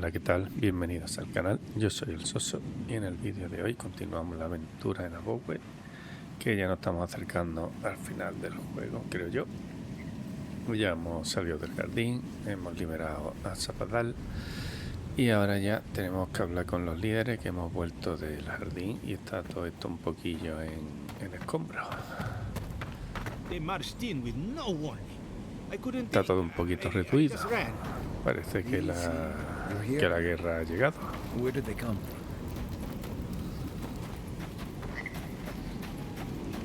Hola, ¿qué tal? Bienvenidos al canal, yo soy el Soso y en el vídeo de hoy continuamos la aventura en Avowed, que ya nos estamos acercando al final del juego, creo yo. Ya hemos salido del jardín, hemos liberado a Zapadal y ahora ya tenemos que hablar con los líderes, que hemos vuelto del jardín y está todo esto un poquillo en escombros. Está todo un poquito retuido. Parece que la guerra ha llegado.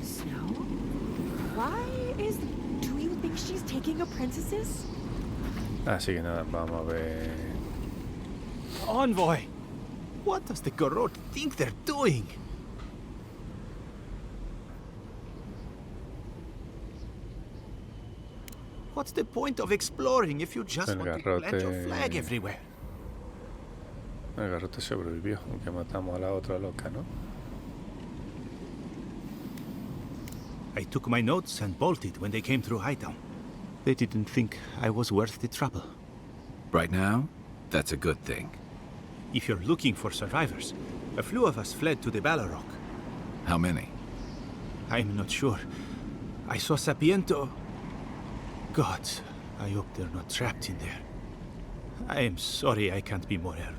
Snow? Do you think she's taking apprentices? Así que nada, vamos a ver. Envoy! What does the Garrote think they're doing? What's the point of exploring if you just want to plant your flag everywhere? El garrote sobrevivió, aunque matamos a la otra loca, ¿no? I took my notes and bolted when they came through Hightown. They didn't think I was worth the trouble. Right now, that's a good thing. If you're looking for survivors, a few of us fled to the Balrog. How many? I'm not sure. I saw Sapiento. God, I hope they're not trapped in there. I am sorry I can't be more help.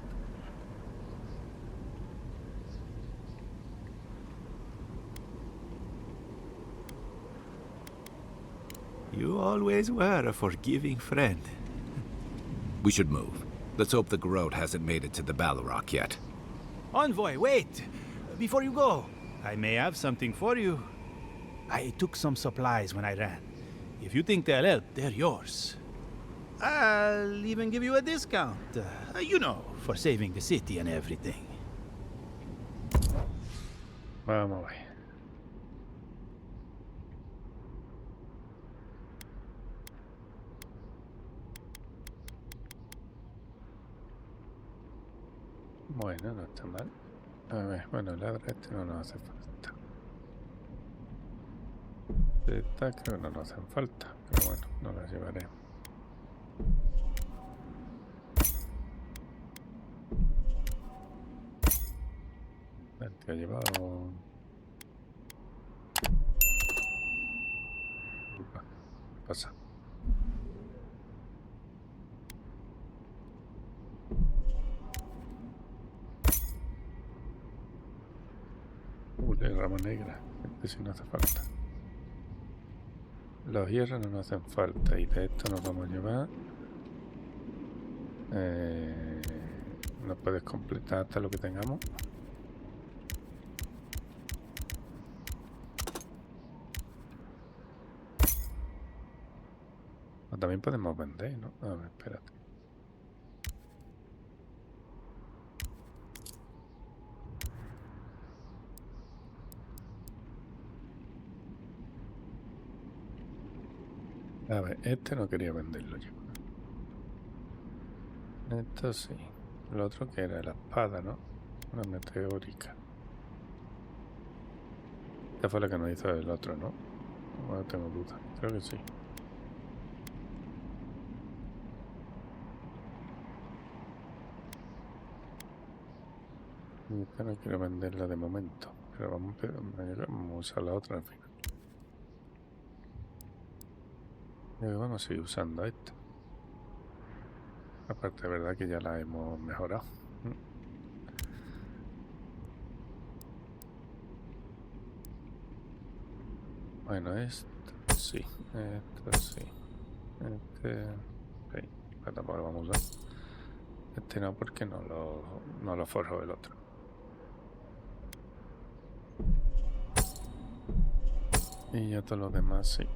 You always were a forgiving friend. We should move. Let's hope the Garrote hasn't made it to the Balrog yet. Envoy, wait! Before you go, I may have something for you. I took some supplies when I ran. If you think they'll help, they're yours. I'll even give you a discount. You know, for saving the city and everything. Vamos a ver. Bueno, no está mal. A ver, bueno, el abra este no nos hace falta. Esta creo que no nos hacen falta, pero bueno, no las llevaré. El tío ha llevado... Upa, ¿qué pasa? La rama negra, este sí no hace falta. Los hierros no nos hacen falta y de esto nos vamos a llevar. No puedes completar hasta lo que tengamos. O también podemos vender, ¿no? A ver, espérate. A ver, este no quería venderlo yo. Esto sí. Lo otro que era la espada, ¿no? Una meteórica. Esta fue la que nos hizo el otro, ¿no? No tengo duda. Creo que sí. Y esta no quiero venderla de momento. Pero vamos a usar la otra al final. Vamos a seguir usando esta. Aparte, de verdad que ya la hemos mejorado. Bueno, esto sí. Esto sí. Sí. Pero tampoco lo vamos a usar. Este no, porque no lo forjó el otro. Y ya todos los demás sí.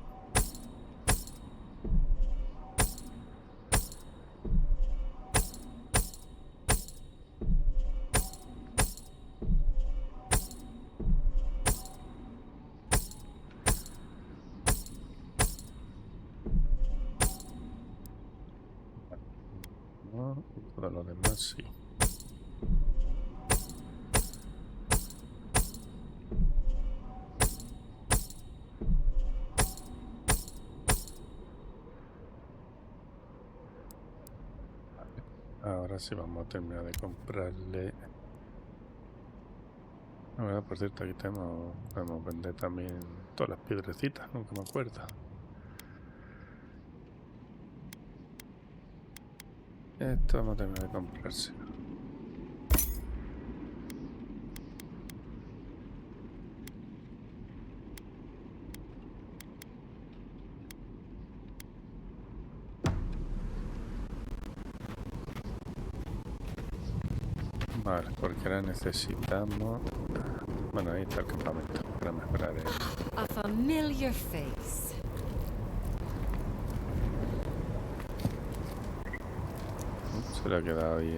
Todo lo demás sí. Ahora sí vamos a terminar de comprarle. Bueno, por cierto, aquí podemos vender también todas las piedrecitas, nunca me acuerdo. Esto vamos a terminar de comprarse. Vale, porque ahora necesitamos... Bueno, ahí está el campamento. Para mejorar el... A familiar face. Se le ha quedado ahí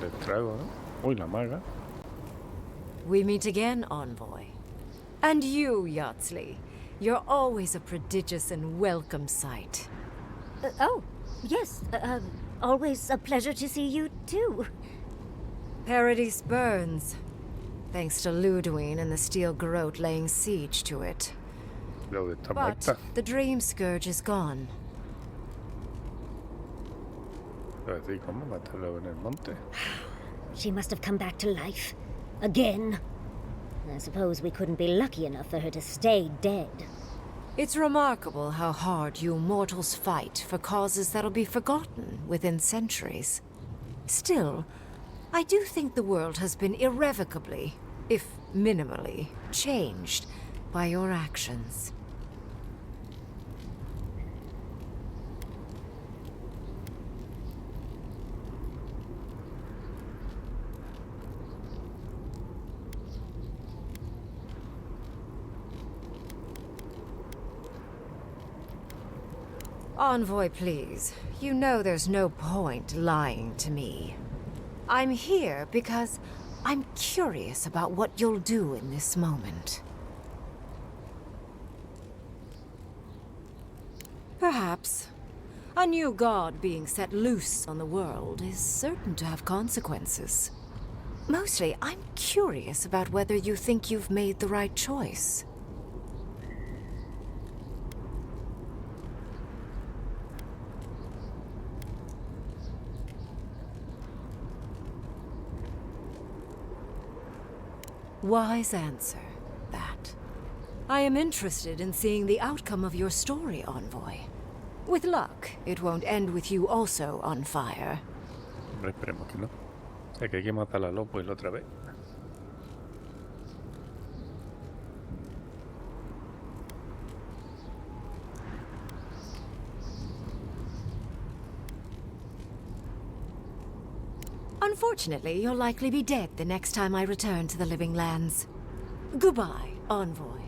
el trago, ¿no? Uy, la maga. We meet again, Envoy. And you, Yardsley. You're always a prodigious and welcome sight. Oh, yes. Always a pleasure to see you, too. Paradise burns. Thanks to Ludwig and the Steel Garrote laying siege to it. Lo de esta But muerta. the Dream Scourge is gone. Es decir, ¿cómo matarlo en el monte? She must have come back to life. Again. I suppose we couldn't be lucky enough for her to stay dead. It's remarkable how hard you mortals fight for causes that'll be forgotten within centuries. Still, I do think the world has been irrevocably, if minimally, changed by your actions. Envoy, please. You know there's no point lying to me. I'm here because I'm curious about what you'll do in this moment. Perhaps. A new god being set loose on the world is certain to have consequences. Mostly, I'm curious about whether you think you've made the right choice. Wise answer, that. I am interested in seeing the outcome of your story, Envoy. With luck, it won't end with you also on fire. Hombre, esperemos que no. O sea, que hay que matar a Lopo la otra vez. Unfortunately, you'll likely be dead the next time I return to the Living Lands. Goodbye, Envoy.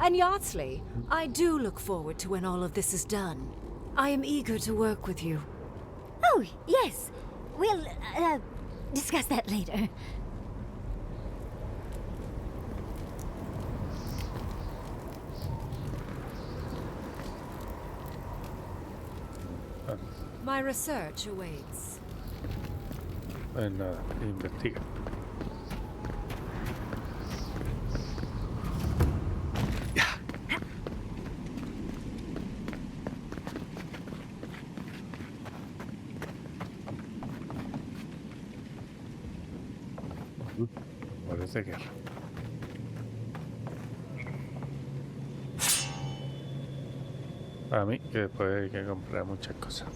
And Yardsley, I do look forward to when all of this is done. I am eager to work with you. Oh, yes. We'll, discuss that later. My research awaits. Pues nada, investiga. Parece guerra. Para mí, que después hay que comprar muchas cosas.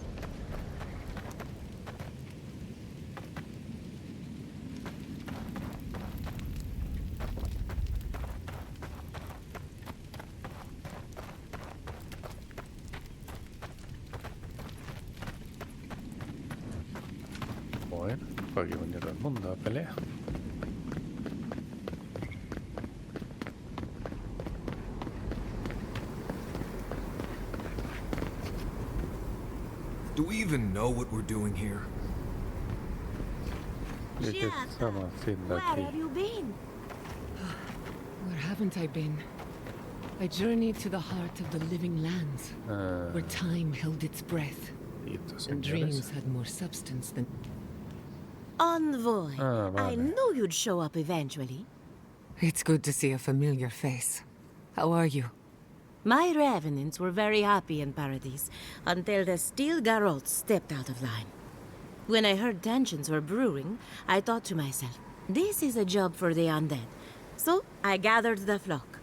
Bueno, pues aquí venía todo el mundo a pelear. Do we even know what we're doing here? ¿Y qué estamos haciendo Where aquí? have you been? Where haven't I been? I journeyed to the heart of the living lands, where time held its breath, Y estos and señores. dreams had more substance than... Envoy, Ah, I vale. knew you'd show up eventually. It's good to see a familiar face. How are you? My revenants were very happy in Paradise until the Steel Garrote stepped out of line. When I heard tensions were brewing, I thought to myself, this is a job for the undead. So I gathered the flock.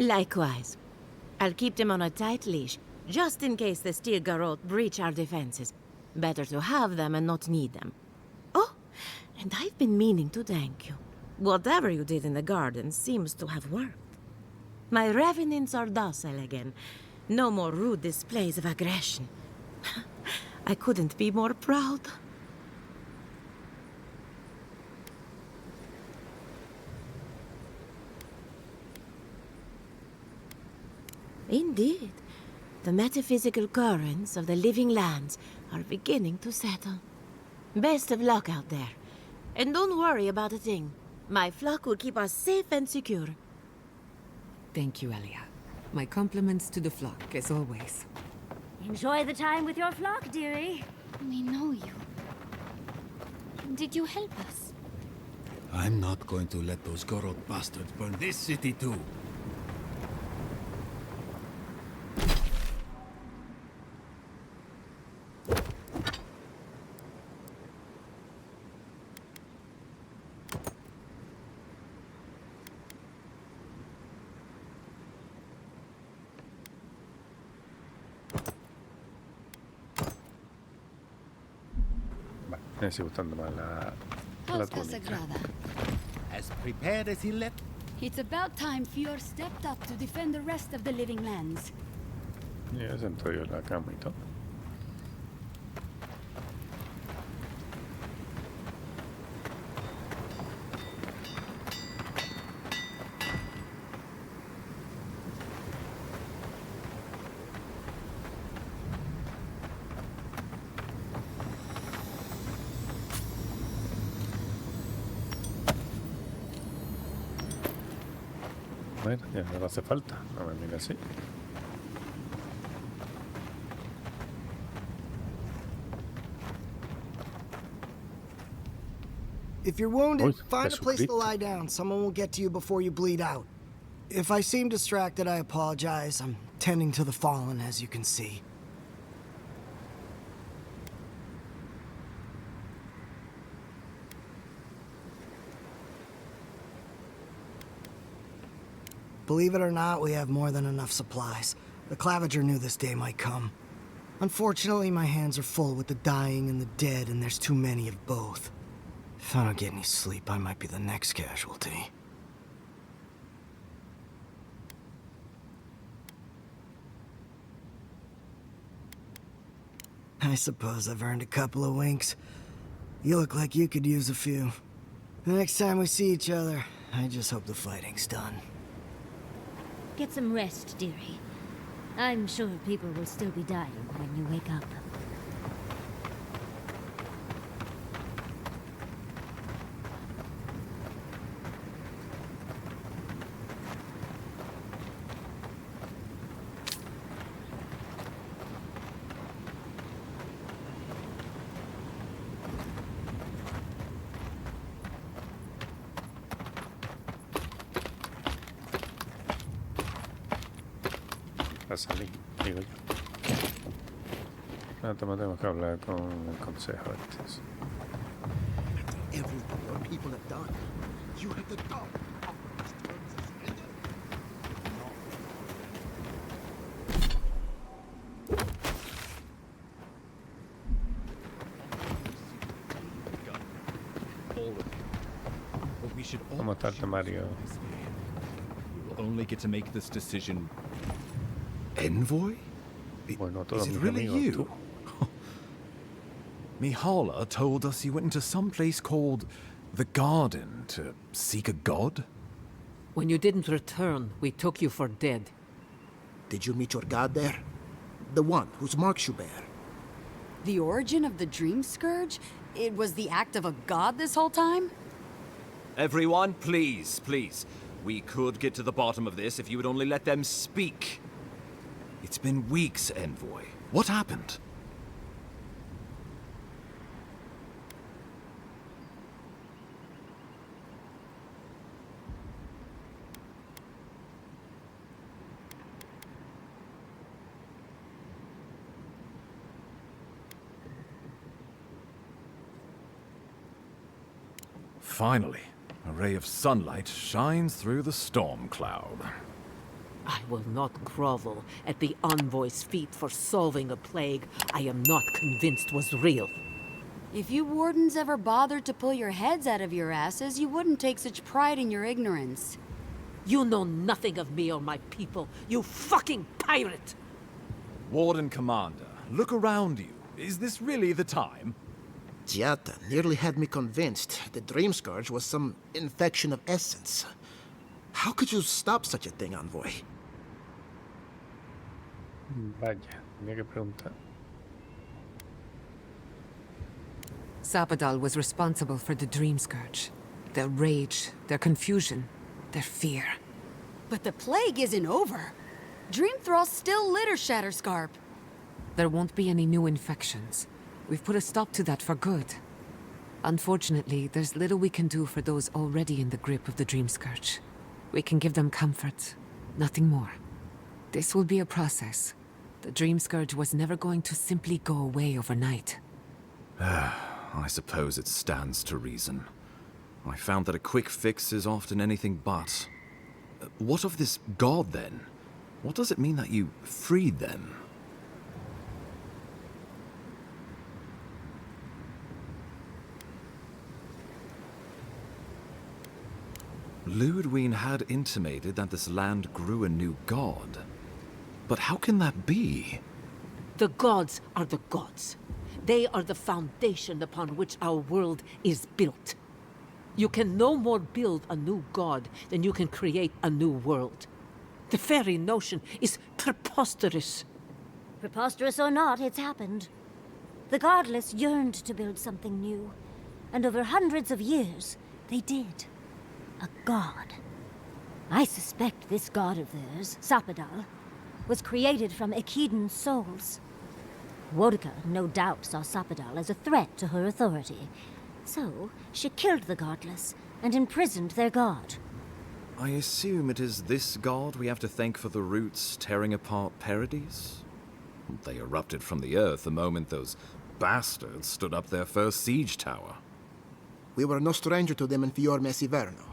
Likewise. I'll keep them on a tight leash, just in case the Stiergarot breach our defenses. Better to have them and not need them. Oh, and I've been meaning to thank you. Whatever you did in the garden seems to have worked. My revenants are docile again. No more rude displays of aggression. I couldn't be more proud. Indeed. The metaphysical currents of the living lands are beginning to settle. Best of luck out there. And don't worry about a thing. My flock will keep us safe and secure. Thank you, Elia. My compliments to the flock, as always. Enjoy the time with your flock, dearie. We know you. Did you help us? I'm not going to let those Gorod bastards burn this city too. Me sigue gustando más la túnica. As prepared as he left. It's about time Fior stepped up to defend the rest of the living lands. Y ya sentó yo en la cama y todo. Bueno, ya no hace falta. A ver, mira así. If you're wounded, Uy, find a place to Jesucristo. lie down. Someone will get to you before you bleed out. If I seem distracted, I apologize. I'm tending to the fallen, as you can see. Believe it or not, we have more than enough supplies. The Clavager knew this day might come. Unfortunately, my hands are full with the dying and the dead, and there's too many of both. If I don't get any sleep, I might be the next casualty. I suppose I've earned a couple of winks. You look like you could use a few. The next time we see each other, I just hope the fighting's done. Get some rest, dearie. I'm sure people will still be dying when you wake up. A salir, digo yo. No, tenemos que hablar con el consejo este. Everything your people have done. You have the dog. ¿Cómo estás, Mario? We'll only get to make this decision. Envoy? Bueno, Is todos it mis really amigos, you? tú. Mihala told us you went into some place called the Garden to seek a god? When you didn't return, we took you for dead. Did you meet your god there? The one whose marks you bear? The origin of the Dream Scourge? It was the act of a god this whole time? Everyone, please, please. We could get to the bottom of this if you would only let them speak. It's been weeks, Envoy. What happened? Finally, a ray of sunlight shines through the storm cloud. I will not grovel at the envoy's feet for solving a plague I am not convinced was real. If you wardens ever bothered to pull your heads out of your asses, you wouldn't take such pride in your ignorance. You know nothing of me or my people, you fucking pirate! Warden Commander, look around you. Is this really the time? Giata nearly had me convinced the Dream Scourge was some infection of essence. How could you stop such a thing, Envoy? Vaya, tenía que preguntar. Zapadal was responsible for the Dream Scourge. Their rage, their confusion, their fear. But the plague isn't over. Dream Thralls still litter Shatterscarp. There won't be any new infections. We've put a stop to that for good. Unfortunately, there's little we can do for those already in the grip of the Dream Scourge. We can give them comfort, nothing more. This will be a process. The Dream Scourge was never going to simply go away overnight. I suppose it stands to reason. I found that a quick fix is often anything but. What of this god, then? What does it mean that you freed them? Ludwig had intimated that this land grew a new god. But how can that be? The gods are the gods. They are the foundation upon which our world is built. You can no more build a new god than you can create a new world. The very notion is preposterous. Preposterous or not, it's happened. The godless yearned to build something new, and over hundreds of years, they did. A god. I suspect this god of theirs, Zapadal, was created from Echidan souls. Wodka no doubt saw Zapadal as a threat to her authority, so she killed the godless and imprisoned their god. I assume it is this god we have to thank for the roots tearing apart Paradise? They erupted from the earth the moment those bastards stood up their first siege tower. We were no stranger to them in Fior Mesiverno.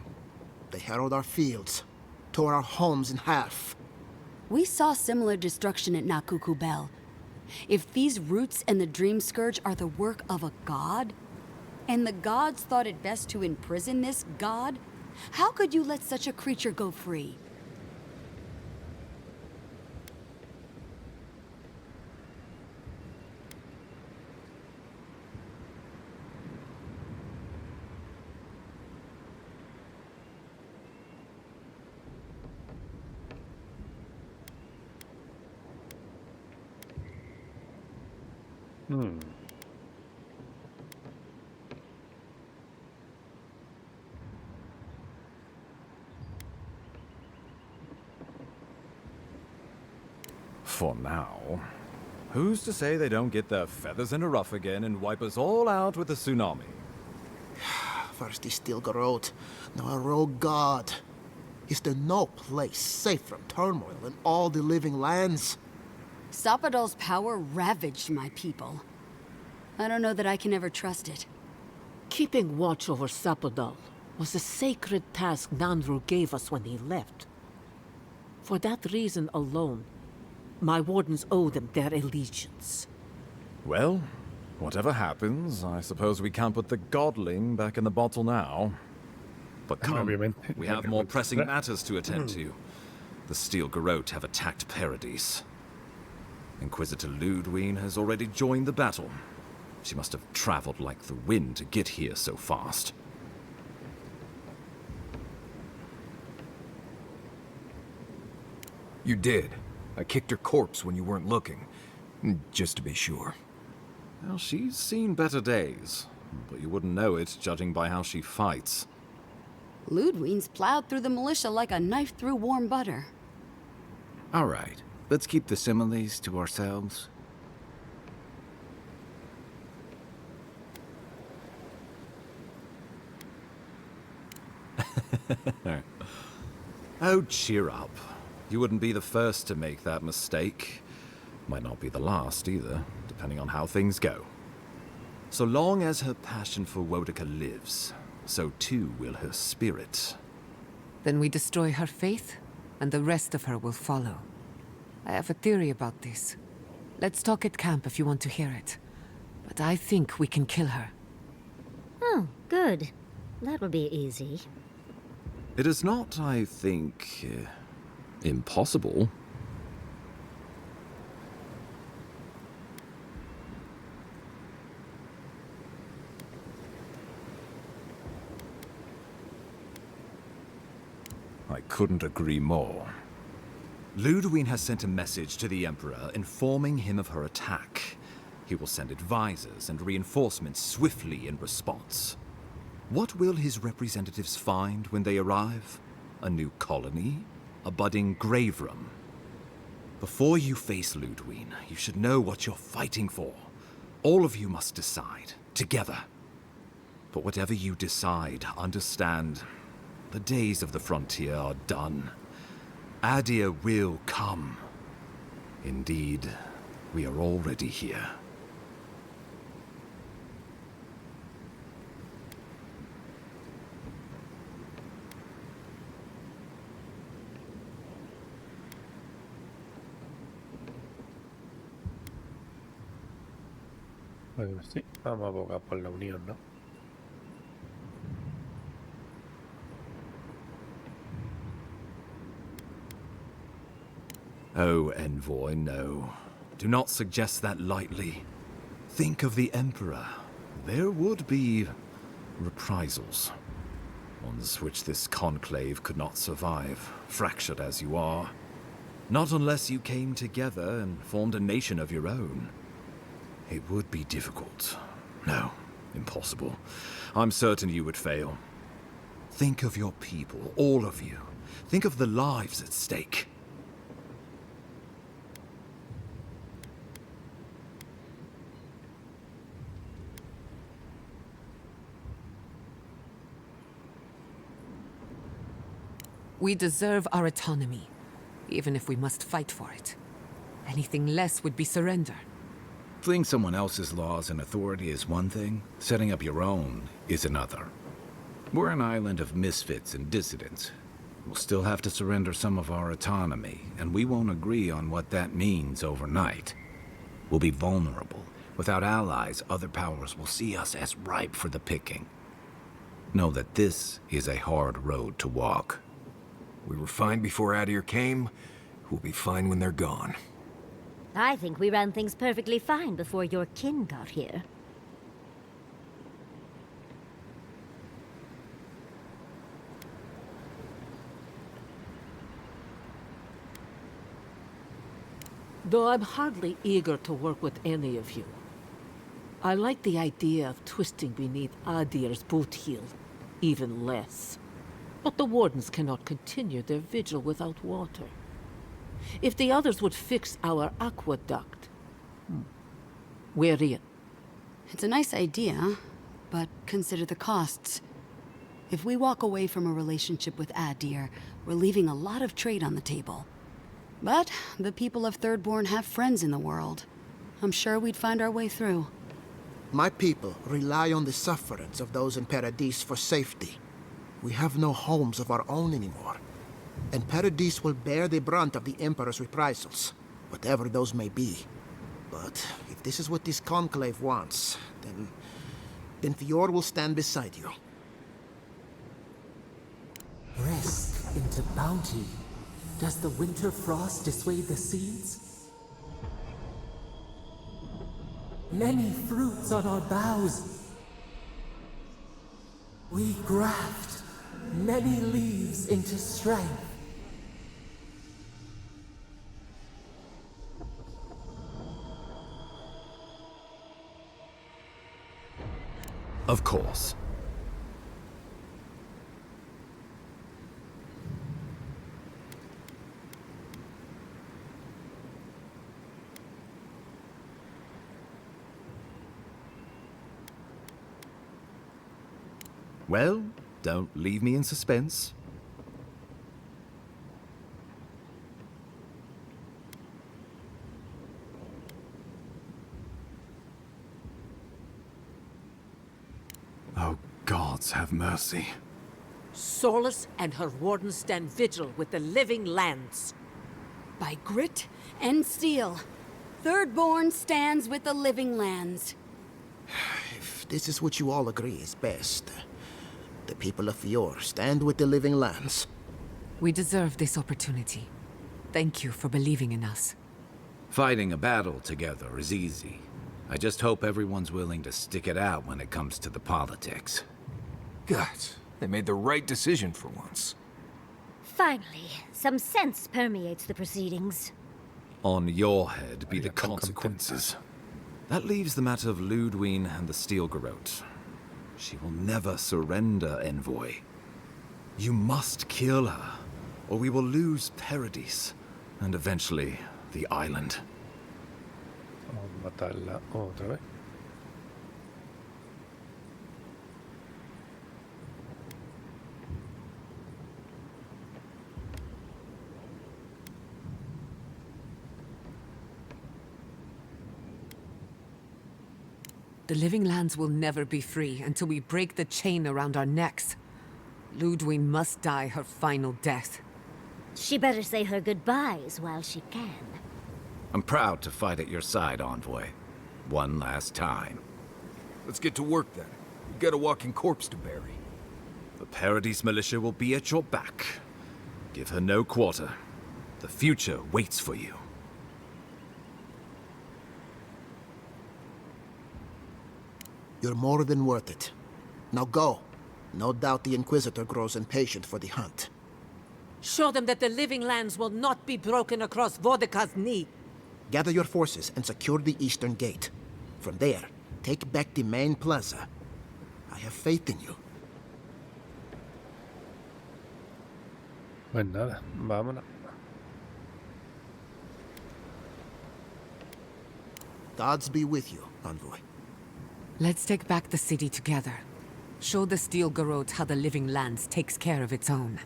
They harrowed our fields, tore our homes in half. We saw similar destruction at Nakuku Bell. If these roots and the Dream Scourge are the work of a god, and the gods thought it best to imprison this god, how could you let such a creature go free? For now. Who's to say they don't get their feathers in a ruff again and wipe us all out with a tsunami? First is still Garot, now a rogue god. Is there no place safe from turmoil in all the living lands? Zapadal's power ravaged my people. I don't know that I can ever trust it. Keeping watch over Zapadal was a sacred task Nandru gave us when he left. For that reason alone, my wardens owe them their allegiance. Well, whatever happens, I suppose we can't put the godling back in the bottle now. But come, we have more pressing matters to attend to. The Steel Garrote have attacked Paradise. Inquisitor Ludwig has already joined the battle. She must have traveled like the wind to get here so fast. You did. I kicked her corpse when you weren't looking, just to be sure. Well, she's seen better days, but you wouldn't know it judging by how she fights. Ludwig's plowed through the militia like a knife through warm butter. All right, let's keep the similes to ourselves. Oh, cheer up. You wouldn't be the first to make that mistake. Might not be the last either, depending on how things go. So long as her passion for Wodika lives, so too will her spirit. Then we destroy her faith, and the rest of her will follow. I have a theory about this. Let's talk at camp if you want to hear it. But I think we can kill her. Oh, good. That will be easy. It is not, I think, impossible. I couldn't agree more. Ludwig has sent a message to the Emperor informing him of her attack. He will send advisors and reinforcements swiftly in response. What will his representatives find when they arrive? A new colony? A budding grave room? Before you face Ludwig, you should know what you're fighting for. All of you must decide, together. But whatever you decide, understand, the days of the frontier are done. Adir will come. Indeed, we are already here. Bueno, sí, vamos a abogar por la unión, ¿no? Oh, Envoy, no. Do not suggest that lightly. Think of the Emperor. There would be reprisals. Ones which this conclave could not survive, fractured as you are. Not unless you came together and formed a nation of your own. It would be difficult. No, impossible. I'm certain you would fail. Think of your people, all of you. Think of the lives at stake. We deserve our autonomy, even if we must fight for it. Anything less would be surrender. Fleeing someone else's laws and authority is one thing, setting up your own is another. We're an island of misfits and dissidents. We'll still have to surrender some of our autonomy, and we won't agree on what that means overnight. We'll be vulnerable. Without allies, other powers will see us as ripe for the picking. Know that this is a hard road to walk. We were fine before Adir came. We'll be fine when they're gone. I think we ran things perfectly fine before your kin got here. Though I'm hardly eager to work with any of you. I like the idea of twisting beneath Adir's boot heel, even less. But the wardens cannot continue their vigil without water. If the others would fix our aqueduct, we're in. It's a nice idea, but consider the costs. If we walk away from a relationship with Adir, we're leaving a lot of trade on the table. But the people of Thirdborn have friends in the world. I'm sure we'd find our way through. My people rely on the sufferance of those in Paradis for safety. We have no homes of our own anymore. And Paradis will bear the brunt of the Emperor's reprisals, whatever those may be. But if this is what this conclave wants, then Fior will stand beside you. Rest into bounty. Does the winter frost dissuade the seeds? Many fruits on our boughs. We graft many leaves into strength. Of course. Well, don't leave me in suspense. Oh, God. gods have mercy. Solus and her wardens stand vigil with the living lands. By grit and steel, Thirdborn stands with the living lands. If this is what you all agree is best, the people of Fior stand with the living lands. We deserve this opportunity. Thank you for believing in us. Fighting a battle together is easy. I just hope everyone's willing to stick it out when it comes to the politics. God, they made the right decision for once. Finally, some sense permeates the proceedings. On your head be the consequences. That leaves the matter of Ludwine and the Steel Garrote. She will never surrender, Envoy. You must kill her, or we will lose Paradis, and eventually the island. Vamos a matarla otra vez. The living lands will never be free until we break the chain around our necks. Ludwine must die her final death. She better say her goodbyes while she can. I'm proud to fight at your side, Envoy. One last time. Let's get to work then. We've got a walking corpse to bury. The Paradis militia will be at your back. Give her no quarter. The future waits for you. You're more than worth it. Now go. No doubt the Inquisitor grows impatient for the hunt. Show them that the living lands will not be broken across Vodka's knee. Gather your forces and secure the eastern gate. From there, take back the main plaza. I have faith in you. Pues nada, vámonos. Gods be with you, Envoy. Let's take back the city together. Show the Steel Garrote how the living lands takes care of its own.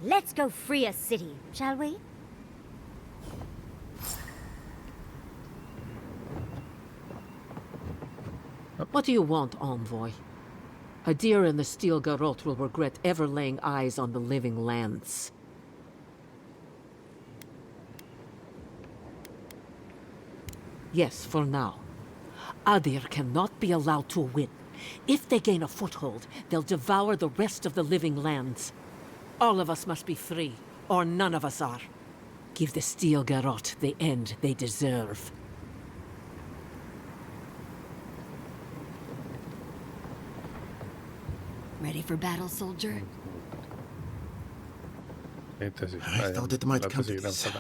Let's go free a city, shall we? What do you want, Envoy? Adir and the Steel Garrote will regret ever laying eyes on the living lands. Yes, for now. Adir cannot be allowed to win. If they gain a foothold, they'll devour the rest of the living lands. All of us must be free, or none of us are. Give the Steel Garrote the end they deserve. Ready for battle, soldier? I thought it might come to this.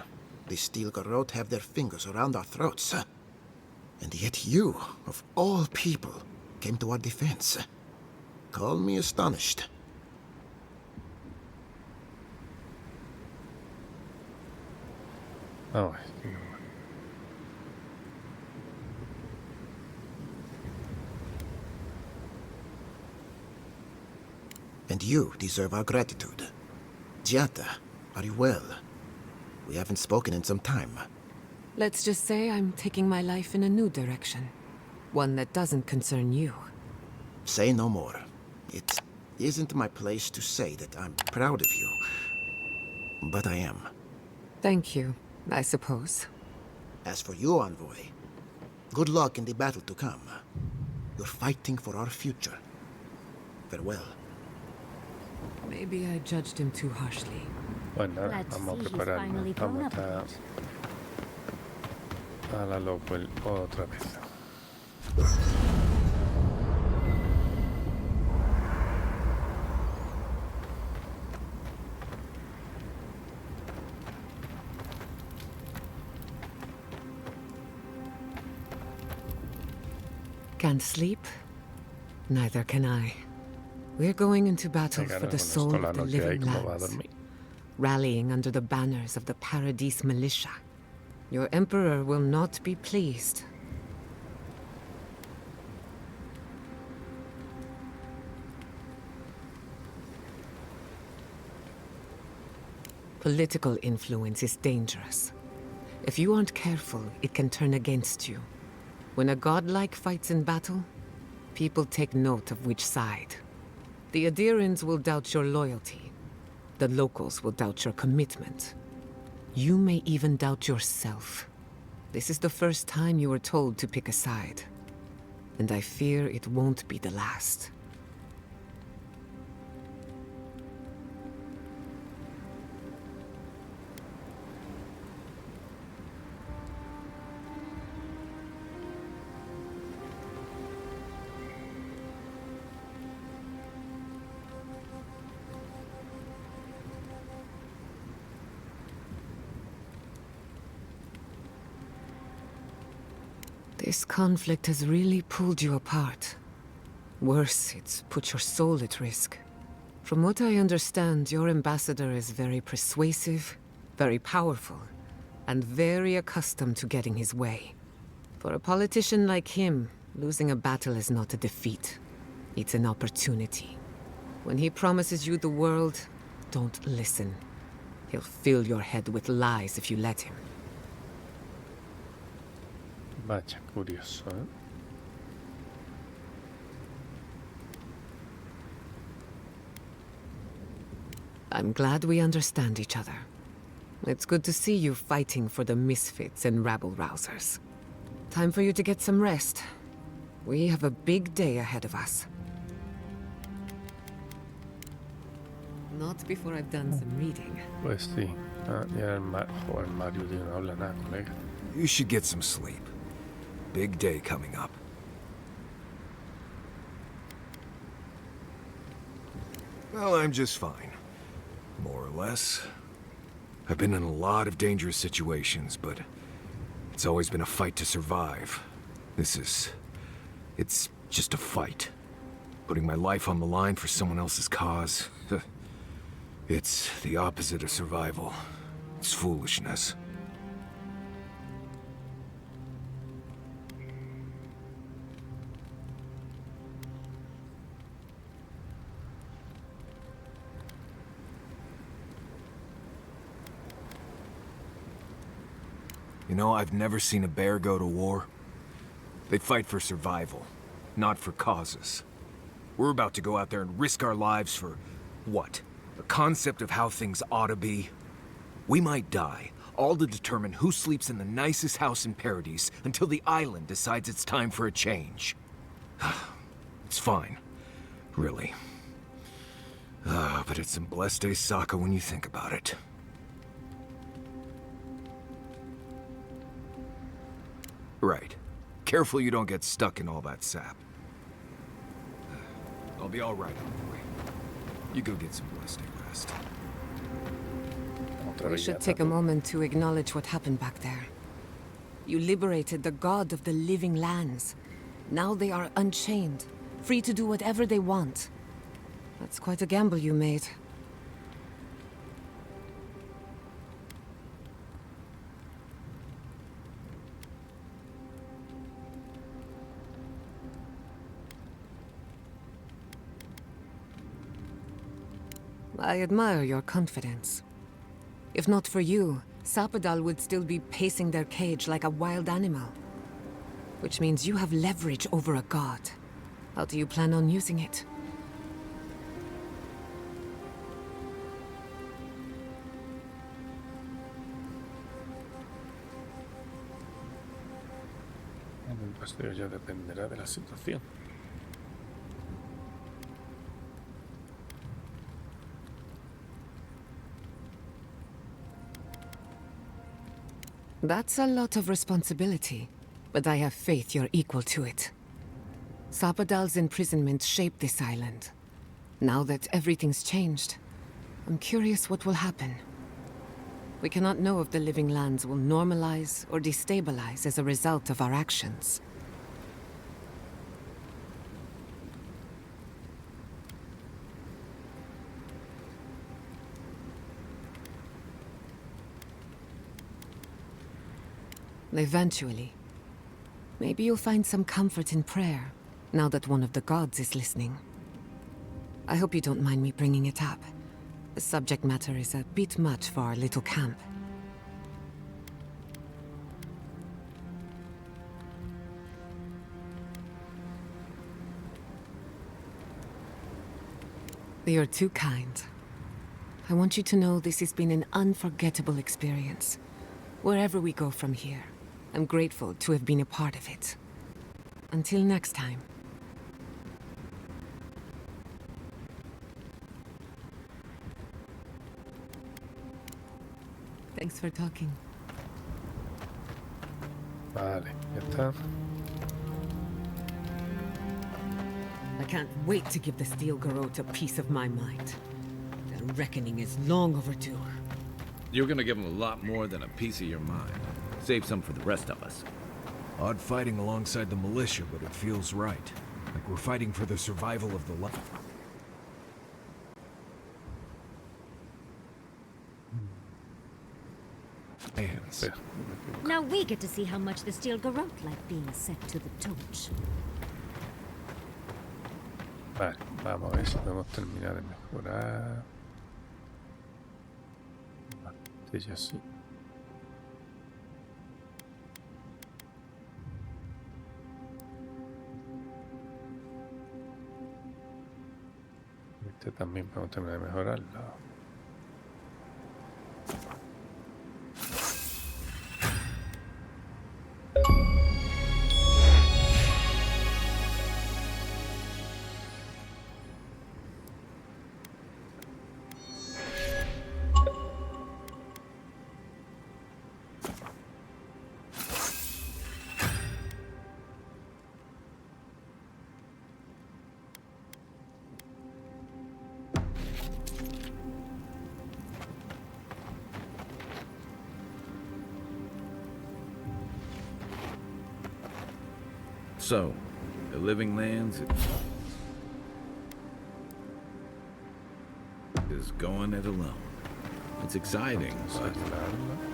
The Steel Garrote have their fingers around our throats. And yet you, of all people, came to our defense. Call me astonished. Oh, and you deserve our gratitude. Giata, are you well? We haven't spoken in some time. Let's just say I'm taking my life in a new direction. One that doesn't concern you. Say no more. It isn't my place to say that I'm proud of you. But I am. Thank you, I suppose. As for you, Envoy, good luck in the battle to come. You're fighting for our future. Farewell. Maybe I judged him too harshly. Pues nada, vamos a prepararnos. Vamos a la Lockwell otra vez. Can't sleep? Neither can I. We're going into battle for the soul of the living lands, rallying under the banners of the Paradis militia. Your Emperor will not be pleased. Political influence is dangerous. If you aren't careful, it can turn against you. When a godlike fights in battle, people take note of which side. The Adirans will doubt your loyalty. The locals will doubt your commitment. You may even doubt yourself. This is the first time you were told to pick a side. And I fear it won't be the last. This conflict has really pulled you apart. Worse, it's put your soul at risk. From what I understand, your ambassador is very persuasive, very powerful, and very accustomed to getting his way. For a politician like him, losing a battle is not a defeat. It's an opportunity. When he promises you the world, don't listen. He'll fill your head with lies if you let him. Vaya, curioso, ¿eh? I'm glad we understand each other. It's good to see you fighting for the misfits and rabble-rousers. Time for you to get some rest. We have a big day ahead of us. Not before I've done some reading. Pues sí. Ya el Mario no habla nada, colega. You should get some sleep. Big day coming up. Well, I'm just fine. More or less. I've been in a lot of dangerous situations, but it's always been a fight to survive. It's just a fight. Putting my life on the line for someone else's cause. It's the opposite of survival. It's foolishness. You know, I've never seen a bear go to war. They fight for survival, not for causes. We're about to go out there and risk our lives for, what? A concept of how things ought to be? We might die, all to determine who sleeps in the nicest house in Paradise until the island decides it's time for a change. It's fine, really. But it's some blessed day Sokka when you think about it. Right. Careful you don't get stuck in all that sap. I'll be all right, boy. You go get some blessed day rest. We should take a moment to acknowledge what happened back there. You liberated the god of the living lands. Now they are unchained, free to do whatever they want. That's quite a gamble you made. I admire your confidence. If not for you, Sapadal would still be pacing their cage like a wild animal. Which means you have leverage over a god. How do you plan on using it? Pues ya dependerá de la situación. That's a lot of responsibility, but I have faith you're equal to it. Sapadal's imprisonment shaped this island. Now that everything's changed, I'm curious what will happen. We cannot know if the living lands will normalize or destabilize as a result of our actions. Eventually. Maybe you'll find some comfort in prayer, now that one of the gods is listening. I hope you don't mind me bringing it up. The subject matter is a bit much for our little camp. You're too kind. I want you to know this has been an unforgettable experience. Wherever we go from here, I'm grateful to have been a part of it. Until next time. Thanks for talking. Vale, ya está. I can't wait to give the Steel Garrote a piece of my mind. The reckoning is long overdue. You're gonna give him a lot more than a piece of your mind. Save some for the rest of us. Odd fighting alongside the militia, but it feels right. Like we're fighting for the survival of the hands. Now we get to see how much the Steel Garrote like being set to the torch. Vale, vamos a ver si podemos terminar de mejorar. Vale, ya sí. Este también podemos terminar de mejorarlo. So, the living lands is going it alone. It's exciting, but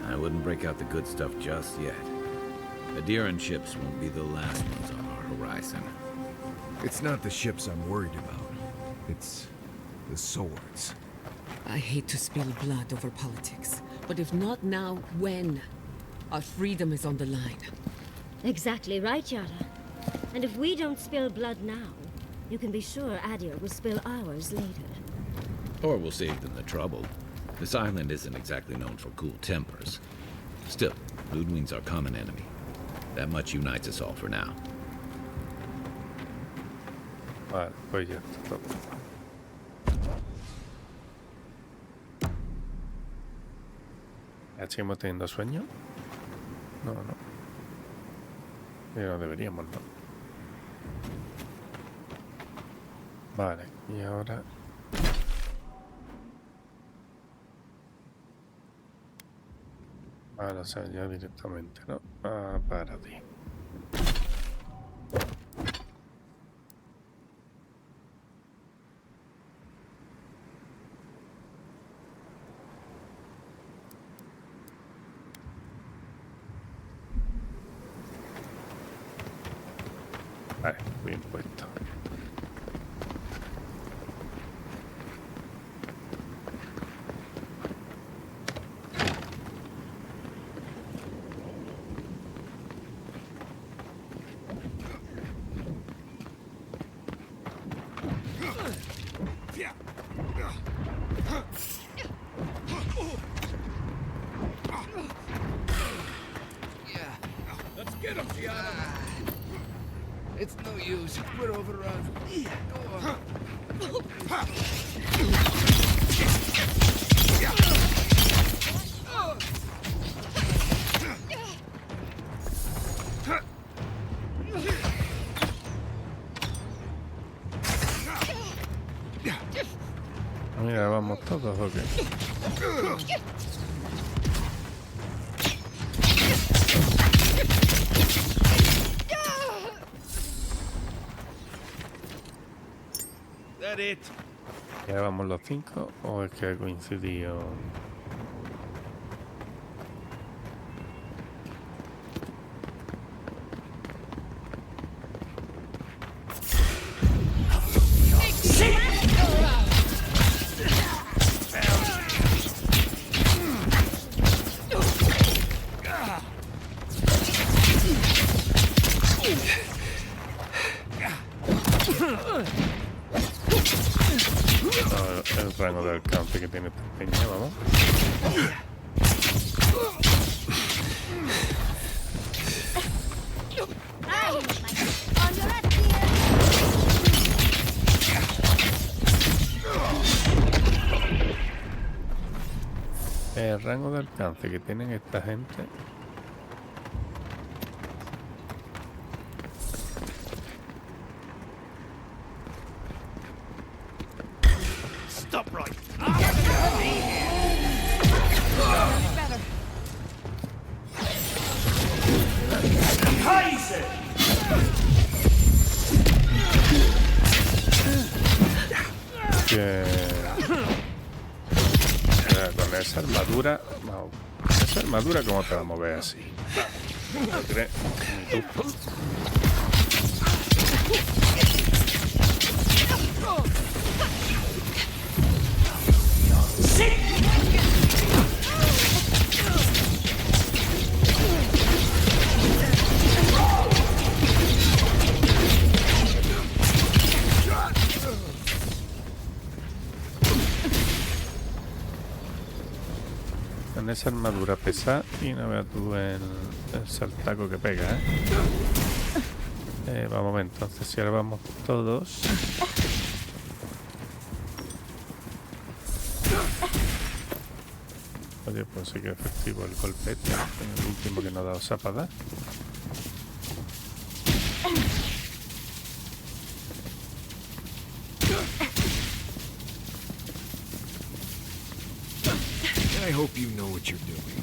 I wouldn't break out the good stuff just yet. The Deeren ships won't be the last ones on our horizon. It's not the ships I'm worried about. It's the swords. I hate to spill blood over politics, but if not now, when? Our freedom is on the line. Exactly right, Yara. And if we don't spill blood now, you can be sure Adir will spill ours later. Or we'll save them the trouble. This island isn't exactly known for cool tempers. Still, Ludwig's our common enemy. That much unites us all for now. Vale, pues ya está todo. ¿Ya seguimos teniendo sueño? No, no. Pero deberíamos, ¿no? Vale, y ahora... Ahora, o sea, ya directamente, ¿no? Ah, para ti. Vale, bien puesto. Let's get him, Gianna. It's no use. We're overrun. Mira, vamos todos, ¿o qué? ¿Ya vamos los 5 o es que ha coincidido? el rango de alcance que tiene esta peña, vamos. El rango de alcance que tienen esta gente. Stop right. Con esa armadura, no, esa armadura cómo te va a mover así. ¿No crees? Ni tú. Con esa armadura pesada y no veas tú el saltaco que pega, vamos a ver, entonces si ahora vamos todos. Oye, pues sí que es efectivo el golpete, el último que nos ha dado zapada. I hope you know what you're doing.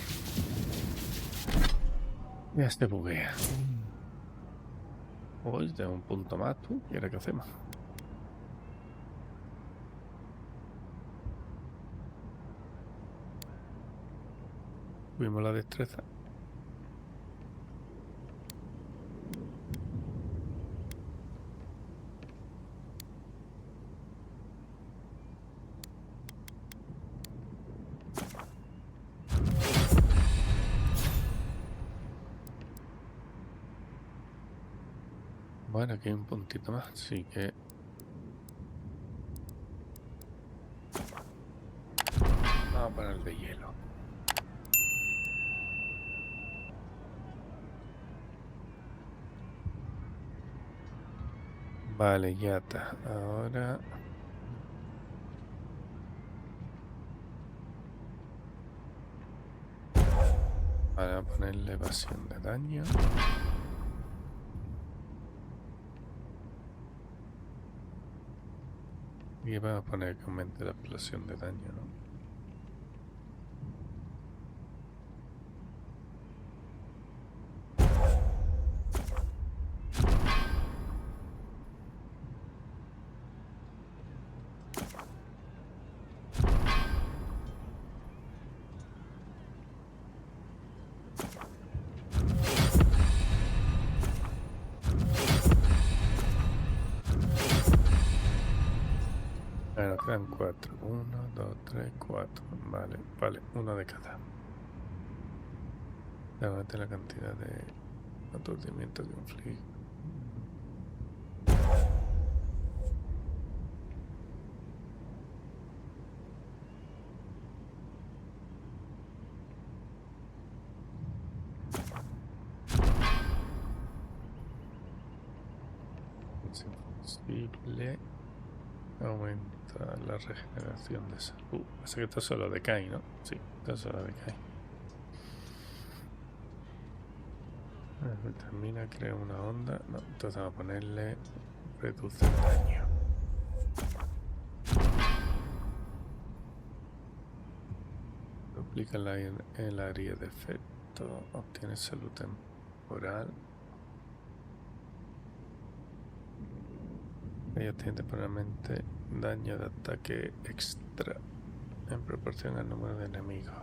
Ya se buguea. Uy, de un punto más, tú. ¿Y ahora qué hacemos? Subimos la destreza. Bueno, aquí hay un puntito más, así que... Vamos a poner el de hielo. Vale, ya está. Ahora... Vale, a ponerle evasión de daño. Y vamos a poner que aumente la explosión de daño, ¿no? Bueno, quedan 4. 1, 2, 3, 4. Vale, vale, uno de cada. Debate la cantidad de aturdimiento que inflige. Es imposible. Aumenta la regeneración de salud. Así que esto solo decae, ¿no? Sí, esto solo decae. Termina, crea una onda. No, entonces vamos a ponerle reduce el daño. Duplica el área de efecto. Obtiene salud temporal. Ellos tienen temporalmente daño de ataque extra en proporción al número de enemigos.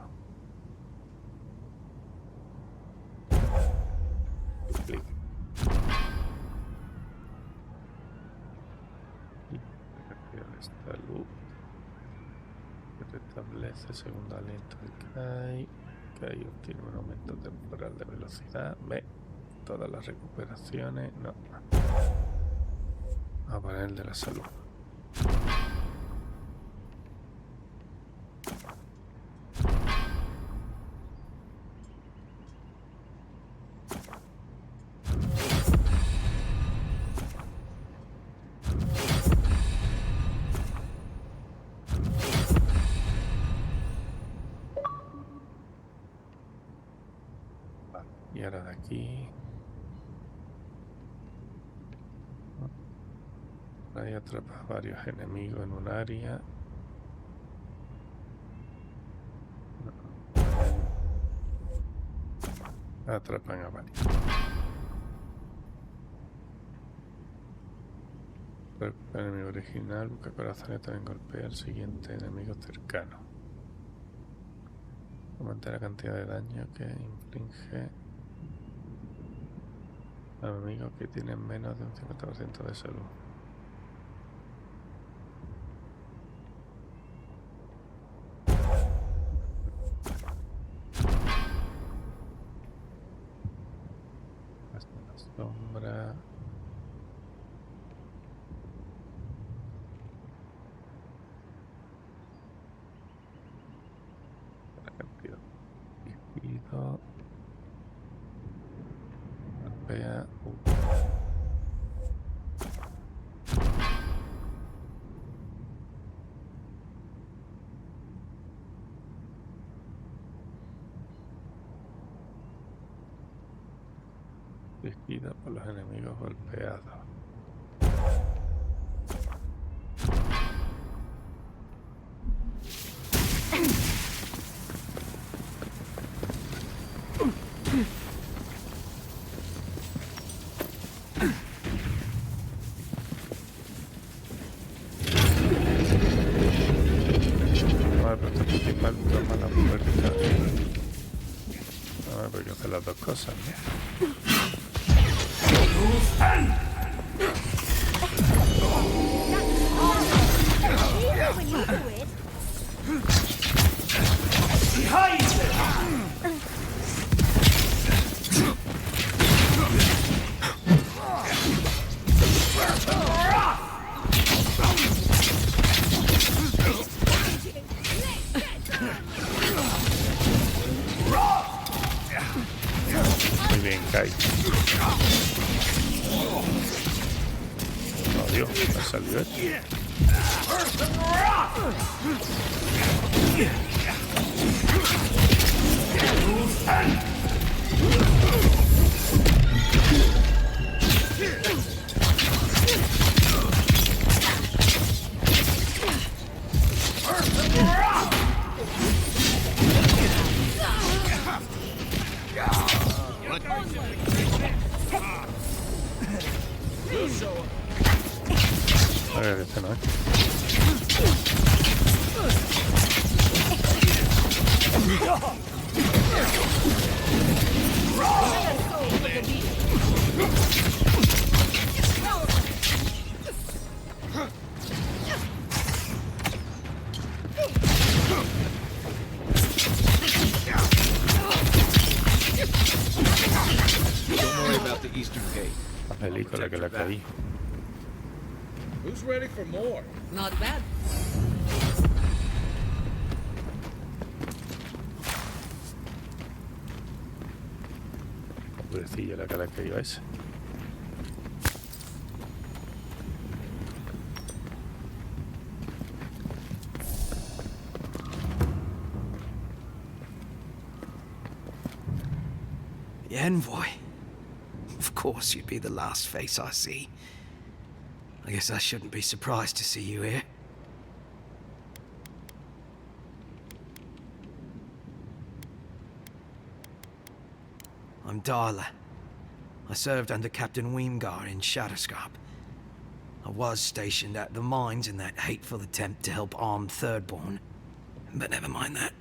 Duplica. Salud. Restablece segundo aliento de Kai. Kai obtiene un aumento temporal de velocidad. Ve todas las recuperaciones. No. A poner el de la salud. ahora de aquí. Ahí atrapas varios enemigos en un área. Atrapan a varios. El enemigo original, busca corazones, también golpea al siguiente enemigo cercano. Aumenta la cantidad de daño que inflige a enemigos que tienen menos de un 50% de salud. Hasta la sombra. Golpea. Dirigida por los enemigos golpeados. Porque hace las dos cosas, ¿no? Muy bien, Kai. Oh, Dios, me salió esto. A ver, este no es. La película que la caí. Who's ready for more? Not bad. Pobrecilla la cara que iba esa. The envoy. Of course you'd be the last face I see. I guess I shouldn't be surprised to see you here. I'm Darla. I served under Captain Weemgar in Shadowscarp. I was stationed at the mines in that hateful attempt to help armed Thirdborn. But never mind that.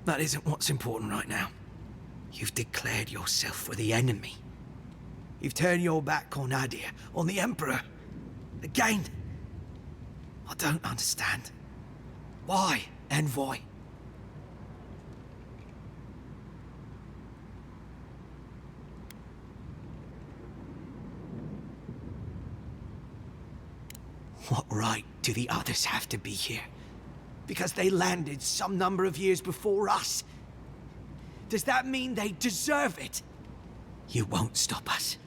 That isn't what's important right now. You've declared yourself for the enemy. You've turned your back on Adir, on the Emperor. Again. I don't understand. Why, Envoy? What right do the others have to be here? Because they landed some number of years before us? Does that mean they deserve it? You won't stop us.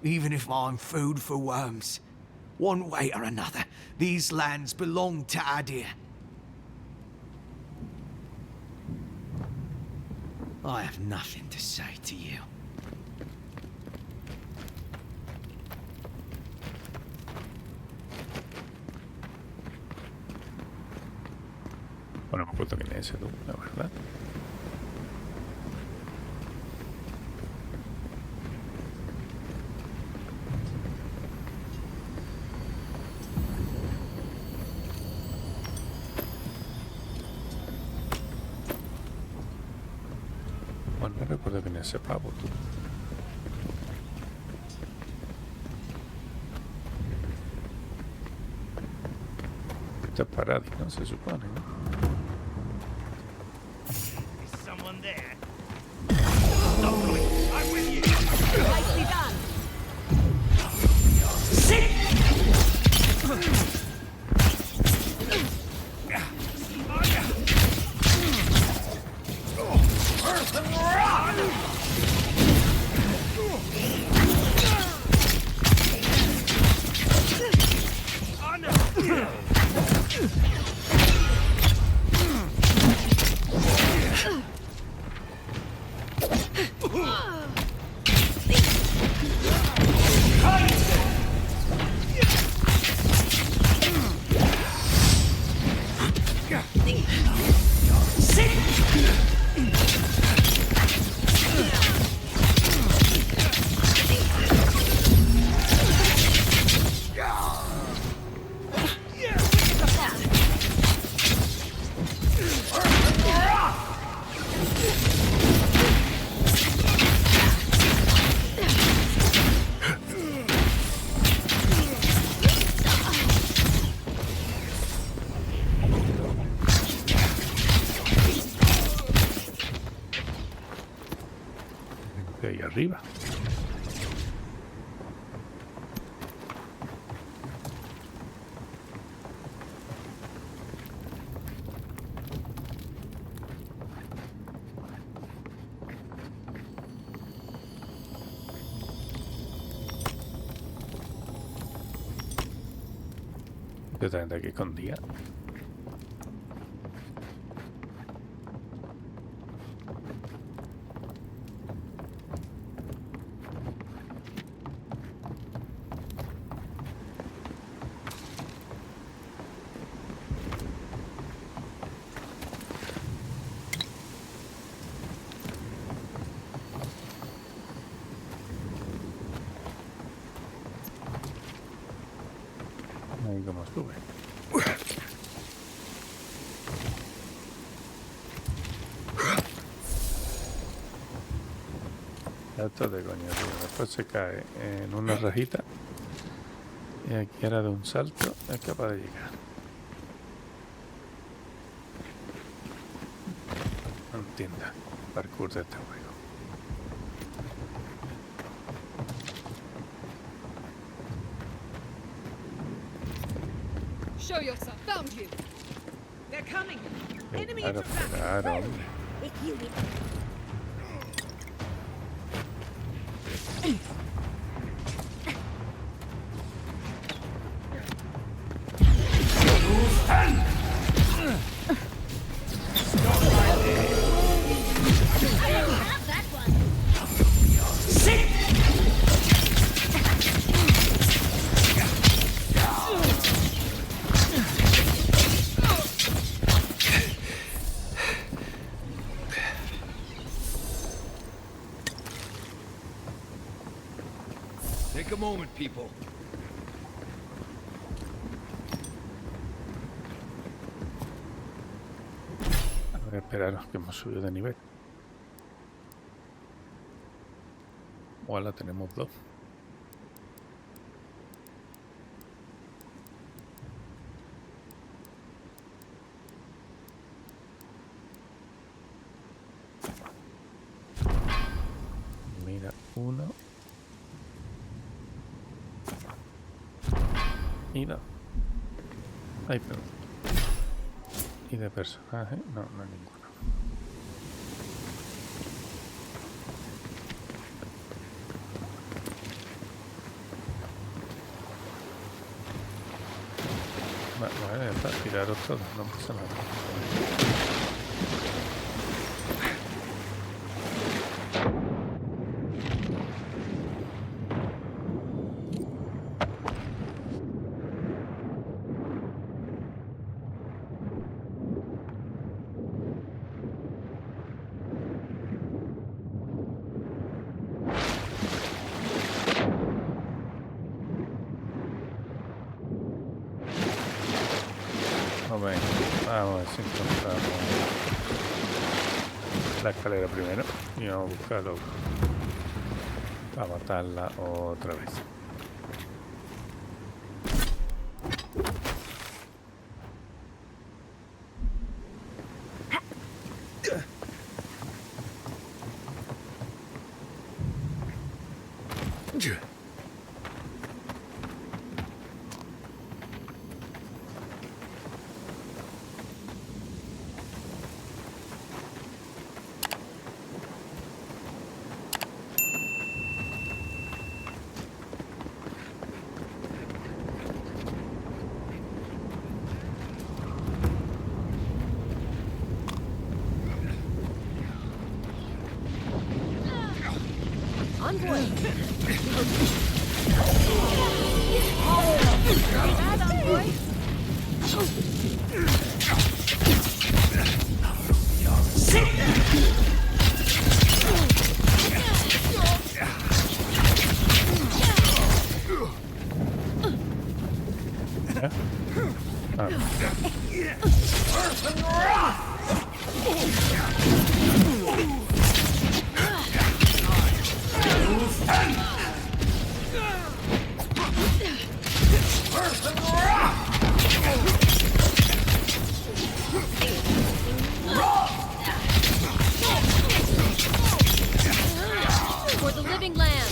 Even if I'm food for worms. One way or another, these lands belong to Adir. I have nothing to say to you. Bueno, me acuerdo quién es ese tú, la verdad. Bueno, no recuerdo quién es ese pavo tú. Esto es Paradis, ¿no? Se supone, ¿no? De ahí arriba. Yo también de aquí escondía. Ahí como estuve. Esto de coño, tío. Después se cae en una rajita y aquí ahora de un salto es capaz de llegar. No entiendo el parkour de este juego. Show yourself. Found you. They're coming. Enemy Claro, claro, hombre. Take a moment, people. Voy a esperaros que hemos subido de nivel. Hola, tenemos 2. Mira, 1 y 2. Ay, perdón. Y de personaje, no, no hay ninguno. Vale, ya está, tiraros todos, no pasa nada. Venga, vamos a ver si encontramos la escalera primero y vamos a buscarlo para matarla otra vez. For the living land.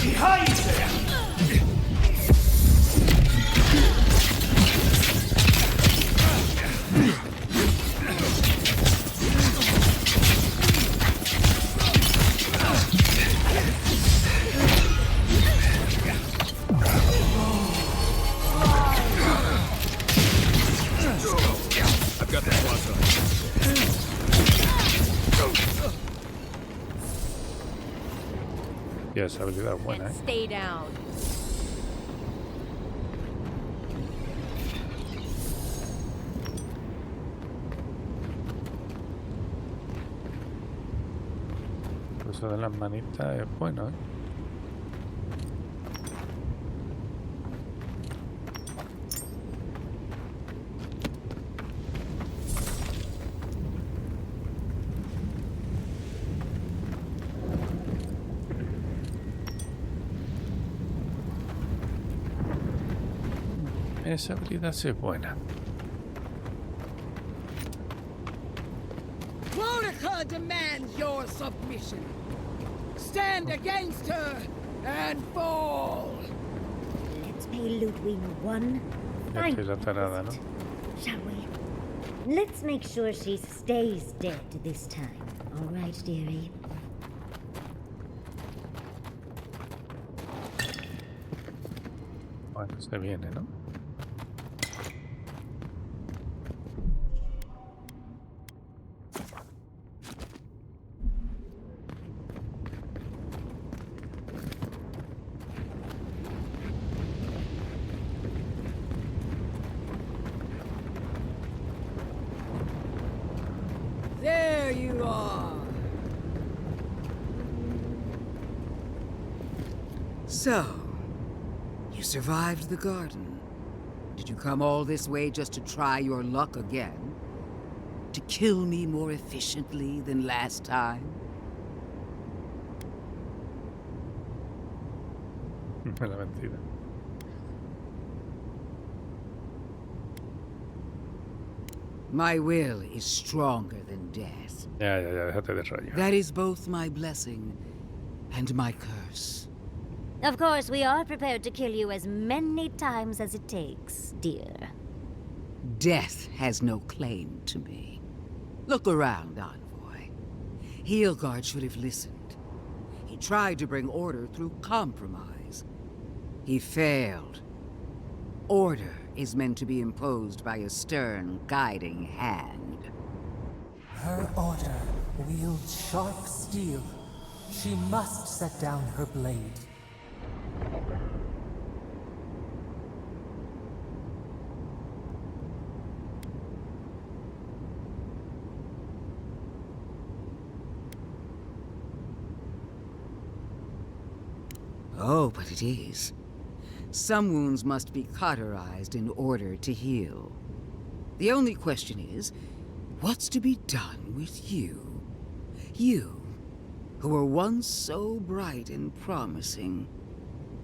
Behind there! I've got the watch on. Y esa habilidad buena, And stay down. Eso de las manitas es bueno, Esa habilidad sí es buena. Monica demands your submission. Stand against her and fall. Let's pay Ludwig one. Ya estoy la tarada, ¿no? Shall we? Let's make sure she stays dead this time. All right, dearie? Bueno, se viene, ¿no? There you are. So, you survived the garden. Did you come all this way just to try your luck again? To kill me more efficiently than last time? La vencida. My will is stronger than death. Ya, déjate de rollo. That is both my blessing and my curse. Of course, we are prepared to kill you as many times as it takes, dear. Death has no claim to me. Look around, Envoy. Heelguard should have listened. He tried to bring order through compromise. He failed. Order is meant to be imposed by a stern, guiding hand. Her order wields sharp steel. She must set down her blade. Oh, but it is. Some wounds must be cauterized in order to heal. The only question is, what's to be done with you? You, who were once so bright and promising.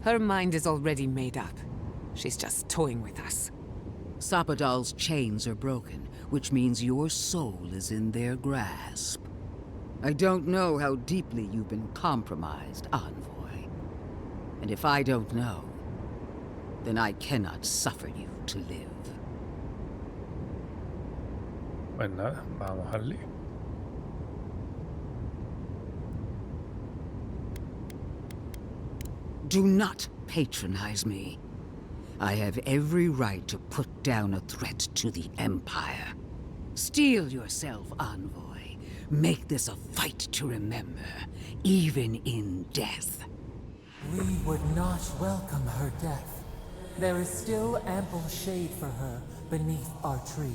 Her mind is already made up. She's just toying with us. Sapadal's chains are broken, which means your soul is in their grasp. I don't know how deeply you've been compromised, Envoy. And if I don't know, then I cannot suffer you to live. Pues nada, vamos al lío. Do not patronize me. I have every right to put down a threat to the Empire. Steel yourself, Envoy. Make this a fight to remember, even in death. We would not welcome her death. There is still ample shade for her beneath our tree.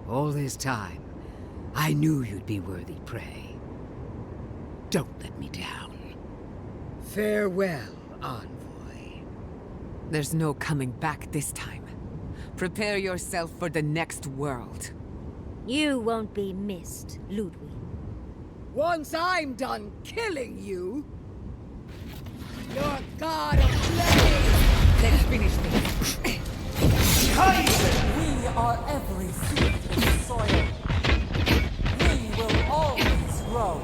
All this time, I knew you'd be worthy prey. Don't let me down. Farewell, Envoy. There's no coming back this time. Prepare yourself for the next world. You won't be missed, Ludwig. Once I'm done killing you, your god of flame! Let's finish this. We are every seed in the soil. We will always grow.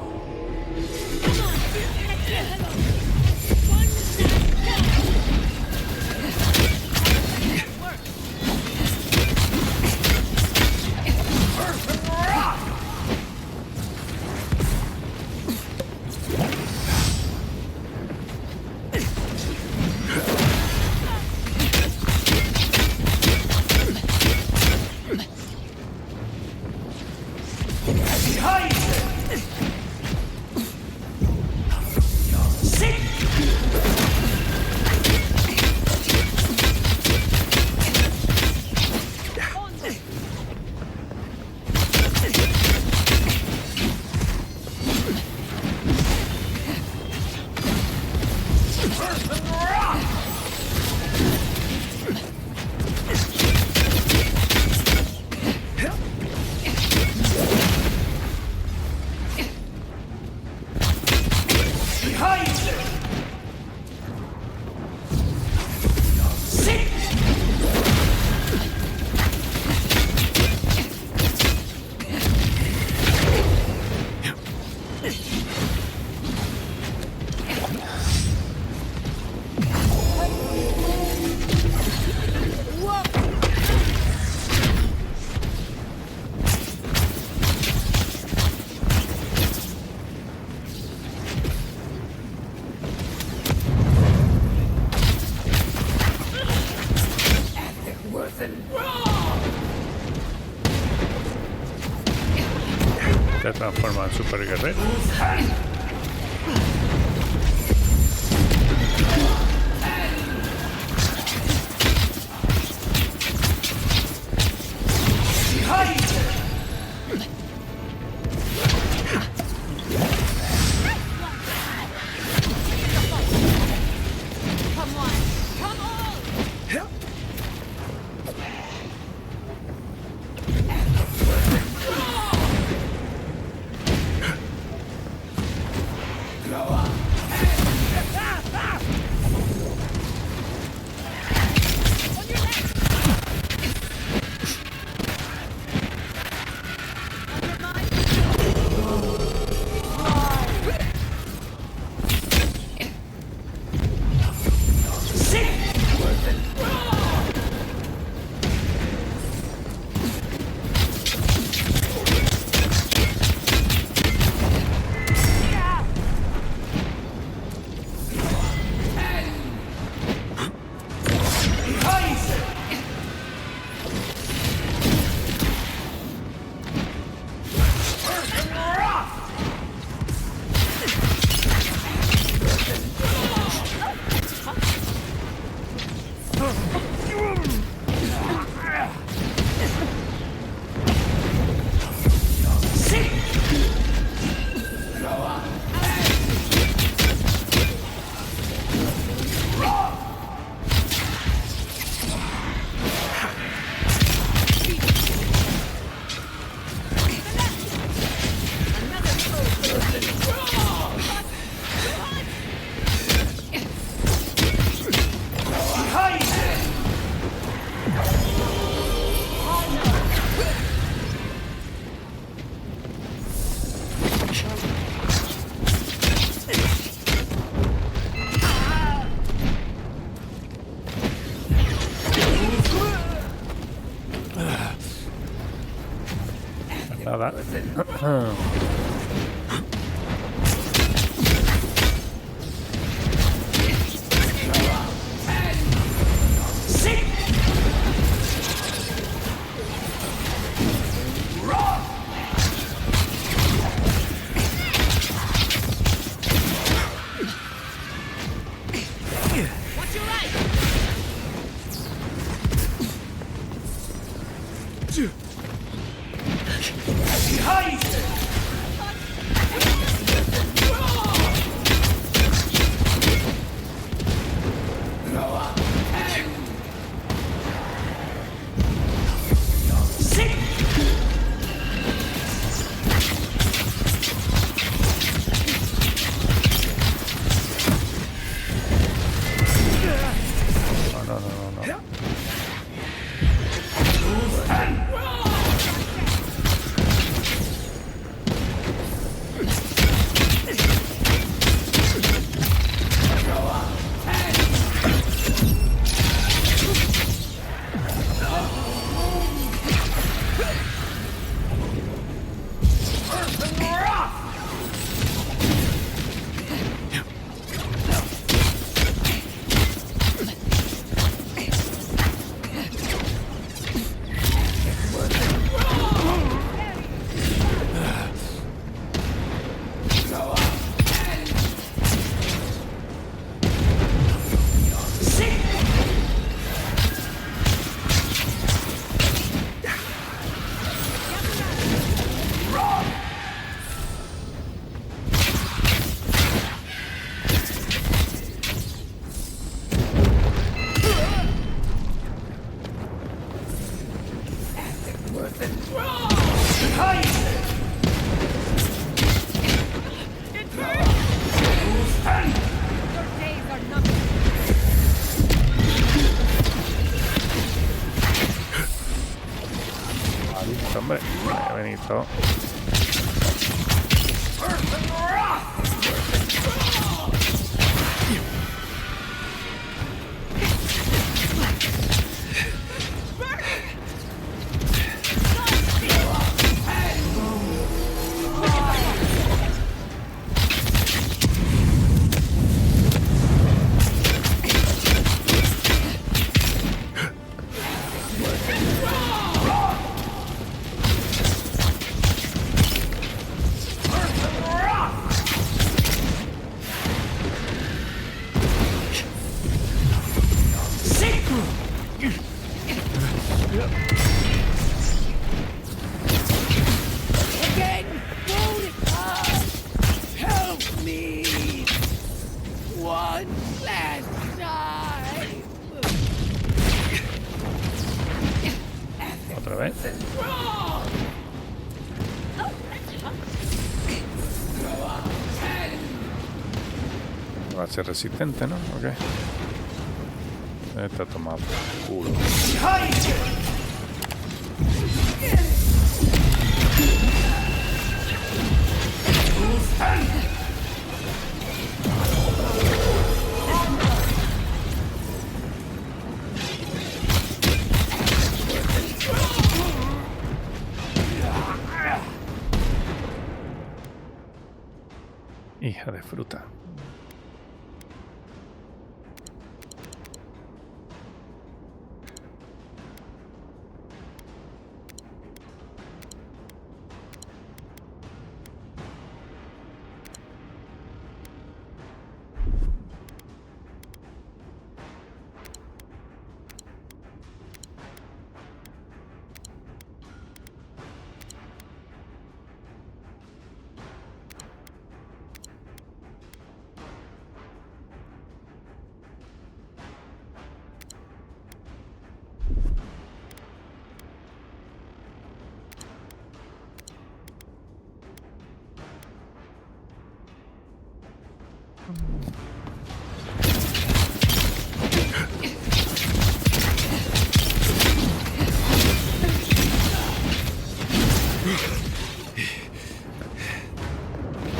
Se transforma en super guerrero. Nada. Hombre, Benito. Otra vez. Va a ser resistente, ¿no? Ok. Está tomado por culo. Hija de fruta.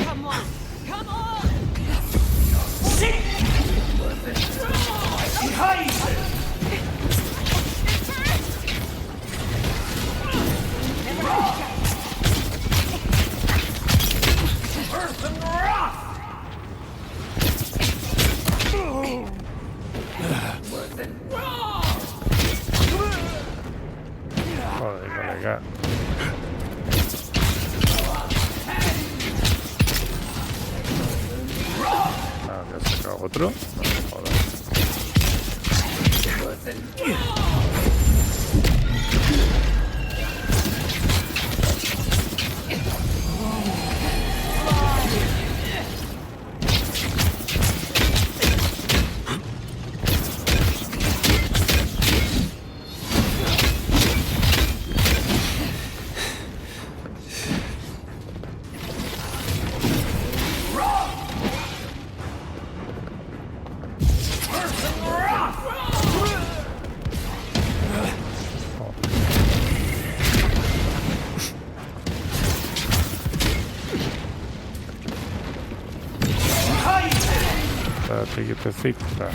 Come on! Come on! pegar. Ah, ya he sacado otro. No, joder. Espérate que te cita.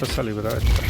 Esta librada esta.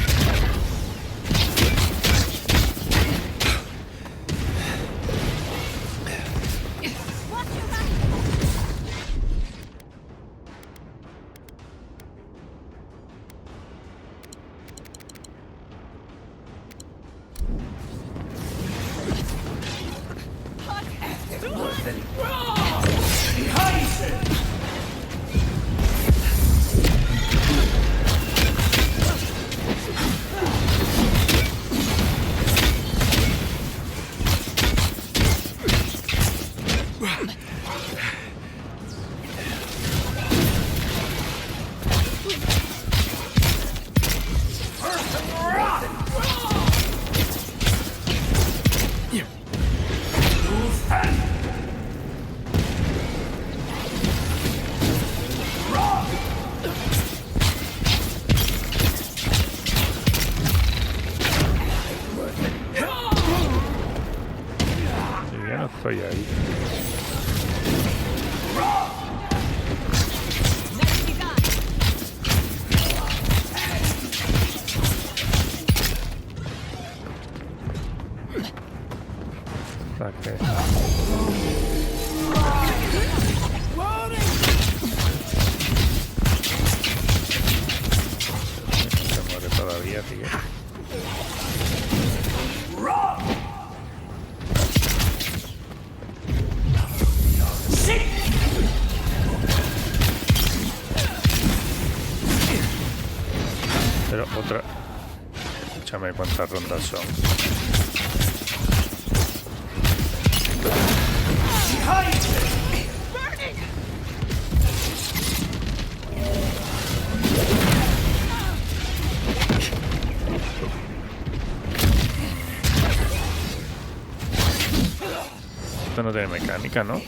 Estoy ahí. Saque. Se muere todavía, tío. Pero otra. Escúchame cuántas rondas son. Esto no tiene mecánica, ¿no?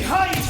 Behind!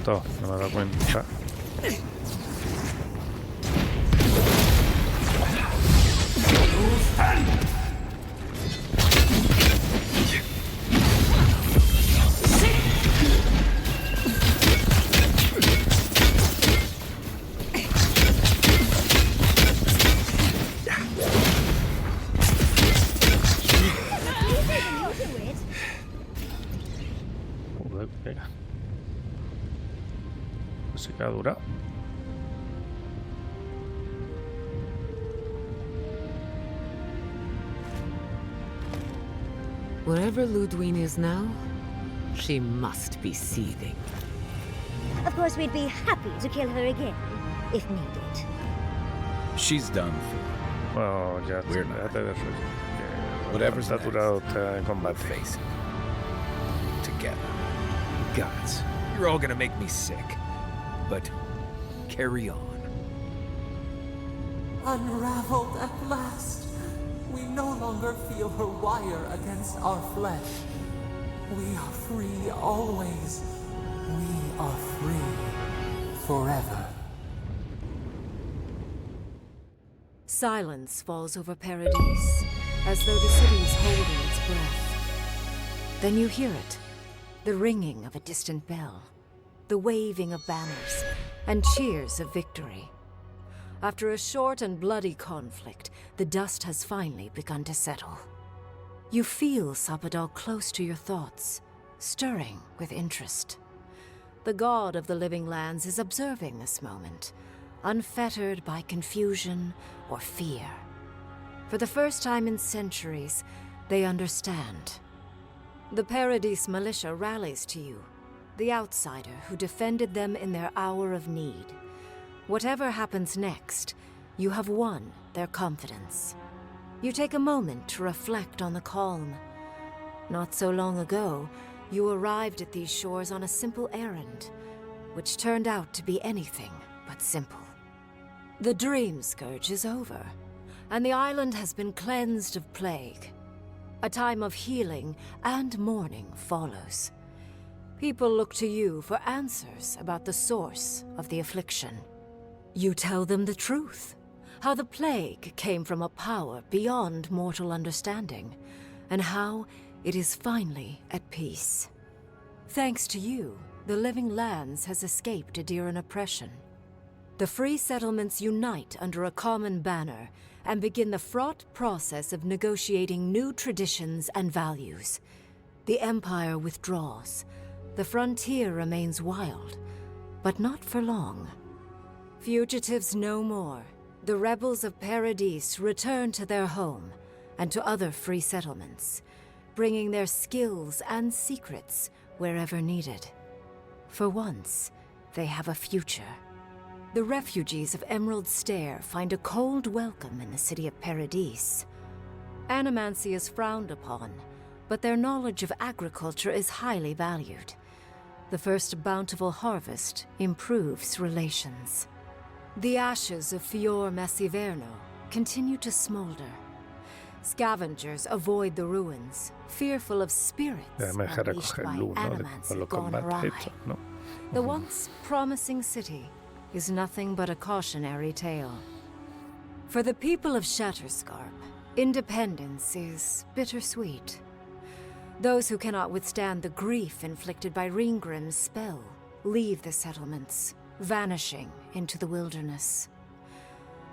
justo, no me he dado cuenta. Venga. Música dura. Wherever Ludwig is now, she must be seething. Of course, we'd be happy to kill her again, if needed. She's done for. Bueno, ya We're te dejo. Whatever's está durado el combate. Face it. Together. Gods, you're all gonna make me sick. But carry on. Unraveled at last. We no longer feel her wire against our flesh. We are free always. We are free forever. Silence falls over Paradise, as though the city is holding its breath. Then you hear it, the ringing of a distant bell, the waving of banners, and cheers of victory. After a short and bloody conflict, the dust has finally begun to settle. You feel Sapadal close to your thoughts, stirring with interest. The god of the living lands is observing this moment, unfettered by confusion or fear. For the first time in centuries, they understand. The Paradise militia rallies to you, the outsider who defended them in their hour of need. Whatever happens next, you have won their confidence. You take a moment to reflect on the calm. Not so long ago, you arrived at these shores on a simple errand, which turned out to be anything but simple. The Dream Scourge is over, and the island has been cleansed of plague. A time of healing and mourning follows. People look to you for answers about the source of the affliction. You tell them the truth, how the plague came from a power beyond mortal understanding, and how it is finally at peace. Thanks to you, the Living Lands has escaped Adiran oppression. The free settlements unite under a common banner and begin the fraught process of negotiating new traditions and values. The Empire withdraws. The frontier remains wild, but not for long. Fugitives no more. The rebels of Paradise return to their home and to other free settlements, bringing their skills and secrets wherever needed. For once, they have a future. The refugees of Emerald Stair find a cold welcome in the city of Paradise. Animancy is frowned upon, but their knowledge of agriculture is highly valued. The first bountiful harvest improves relations. The ashes of Fior Messiverno continue to smolder. Scavengers avoid the ruins, fearful of spirits unleashed by animancy gone awry. The once promising city is nothing but a cautionary tale. For the people of Shatterscarp, independence is bittersweet. Those who cannot withstand the grief inflicted by Ringgrim's spell leave the settlements, vanishing into the wilderness.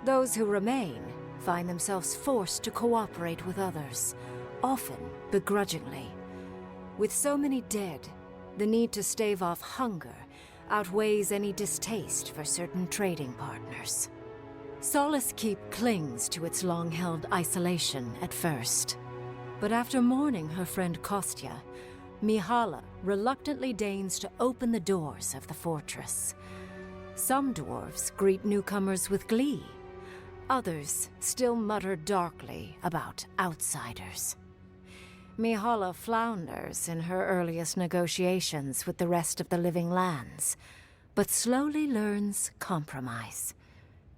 Those who remain find themselves forced to cooperate with others, often begrudgingly. With so many dead, the need to stave off hunger outweighs any distaste for certain trading partners. Solace Keep clings to its long-held isolation at first. But after mourning her friend Kostya, Mihala reluctantly deigns to open the doors of the fortress. Some dwarves greet newcomers with glee. Others still mutter darkly about outsiders. Mihala flounders in her earliest negotiations with the rest of the Living Lands, but slowly learns compromise.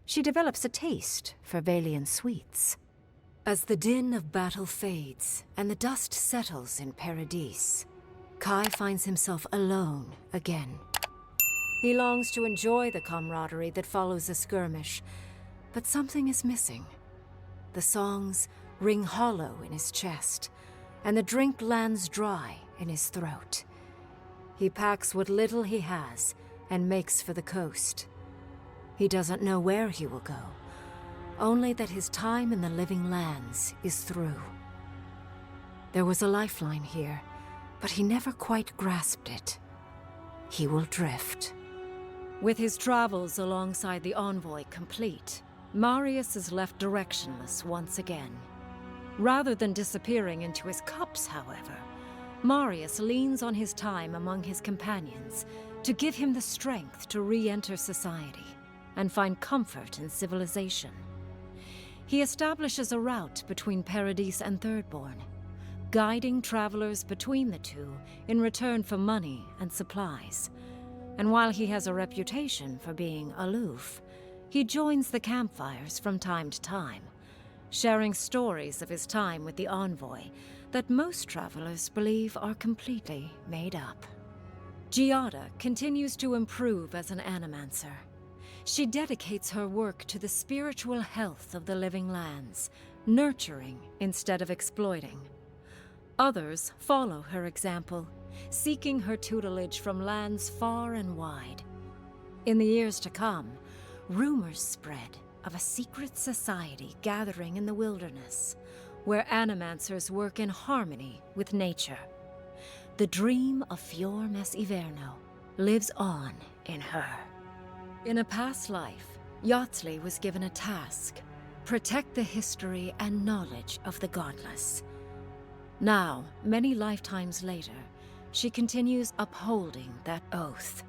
She develops a taste for Valian sweets. As the din of battle fades and the dust settles in Paradise, Kai finds himself alone again. He longs to enjoy the camaraderie that follows a skirmish, but something is missing. The songs ring hollow in his chest, and the drink lands dry in his throat. He packs what little he has and makes for the coast. He doesn't know where he will go, only that his time in the living lands is through. There was a lifeline here, but he never quite grasped it. He will drift. With his travels alongside the envoy complete, Marius is left directionless once again. Rather than disappearing into his cups, however, Marius leans on his time among his companions to give him the strength to re-enter society and find comfort in civilization. He establishes a route between Paradis and Thirdborn, guiding travelers between the two in return for money and supplies. And while he has a reputation for being aloof, he joins the campfires from time to time, sharing stories of his time with the envoy that most travelers believe are completely made up. Giada continues to improve as an animancer. She dedicates her work to the spiritual health of the living lands, nurturing instead of exploiting. Others follow her example, seeking her tutelage from lands far and wide. In the years to come, rumors spread of a secret society gathering in the wilderness, where animancers work in harmony with nature. The dream of Fior Mes Iverno lives on in her. In a past life, Yatsley was given a task: protect the history and knowledge of the godless. Now, many lifetimes later, she continues upholding that oath.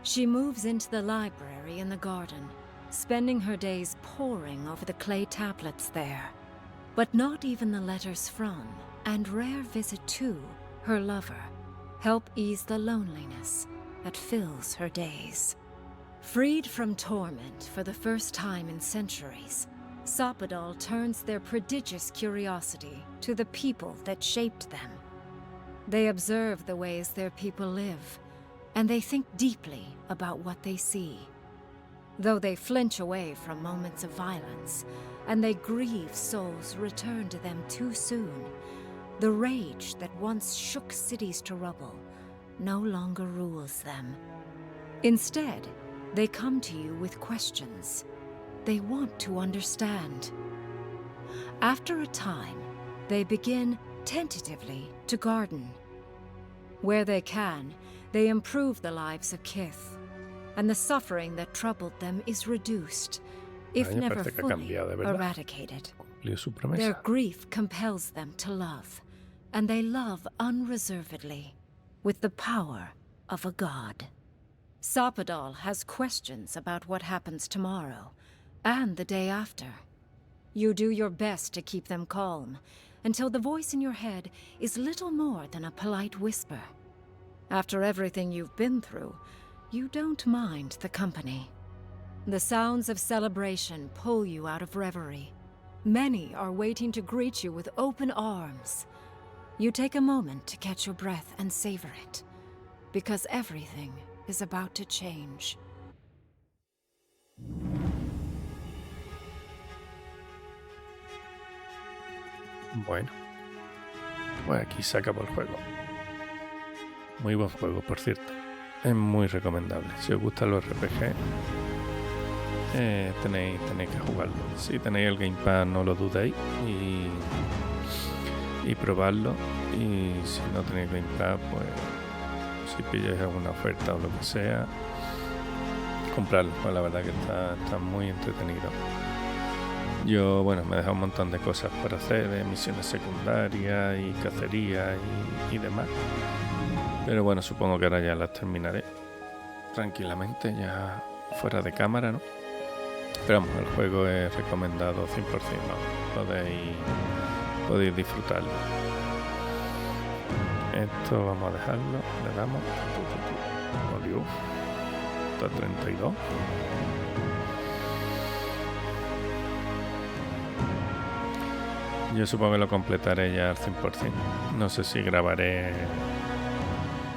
She moves into the library in the garden, spending her days poring over the clay tablets there. But not even the letters from, and rare visit to, her lover help ease the loneliness that fills her days. Freed from torment for the first time in centuries, Sapadal turns their prodigious curiosity to the people that shaped them. They observe the ways their people live, and they think deeply about what they see. Though they flinch away from moments of violence, and they grieve souls returned to them too soon, the rage that once shook cities to rubble no longer rules them. Instead, they come to you with questions. They want to understand. After a time, they begin tentatively to garden. Where they can, they improve the lives of Kith, and the suffering that troubled them is reduced, if never fully eradicated. Their grief compels them to love, and they love unreservedly, with the power of a god. Sapadal has questions about what happens tomorrow, and the day after. You do your best to keep them calm, until the voice in your head is little more than a polite whisper. After everything you've been through, you don't mind the company. The sounds of celebration pull you out of reverie. Many are waiting to greet you with open arms. You take a moment to catch your breath and savor it, because everything is about to change. Bueno, pues aquí se acabó el juego. Muy buen juego, por cierto. Es muy recomendable. Si os gustan los RPG, tenéis que jugarlo. Si tenéis el Game Pass, no lo dudéis y probadlo. Y si no tenéis Game Pass, pues si pilláis alguna oferta o lo que sea, comprarlo. Pues la verdad que está muy entretenido. Yo, bueno, me he dejado un montón de cosas por hacer, de misiones secundarias y cacería y demás. Pero bueno, supongo que ahora ya las terminaré tranquilamente, ya fuera de cámara, ¿no? Pero vamos, el juego es recomendado 100%, ¿no? Podéis disfrutarlo. Esto vamos a dejarlo, le damos. Oh, Dios. Está 32. Yo supongo que lo completaré ya al 100%. No sé si grabaré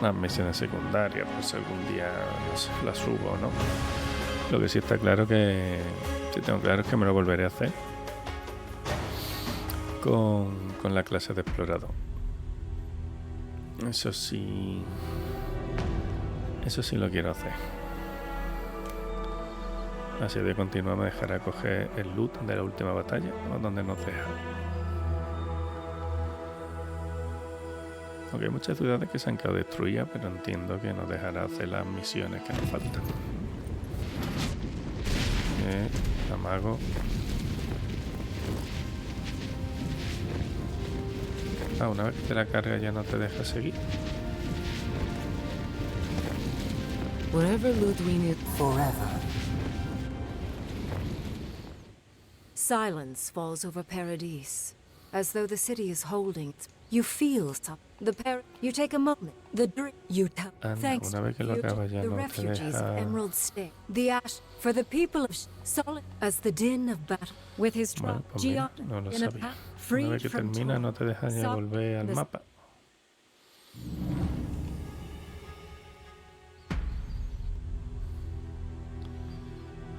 las misiones secundarias, pues algún día no sé, las subo o no. Lo que sí está claro que, sí tengo claro es que me lo volveré a hacer con la clase de explorador. Eso sí lo quiero hacer. Así de continuar me dejará coger el loot de la última batalla, o donde nos deja. Aunque hay muchas ciudades que se han quedado destruidas, pero entiendo que nos dejará hacer las misiones que nos faltan. Amago. Una vez que te la carga ya no te deja seguir. Wherever Ludwig is forever. Silence falls over Paradise, as though the city is holding. You feel something. You take a moment. The drink you tell. Thanks to the refugees of Emerald State. The ash for the people of Solid as the din of battle. With his bueno, pues mira, no lo sabía. Una vez que termina no te deja ya volver al mapa.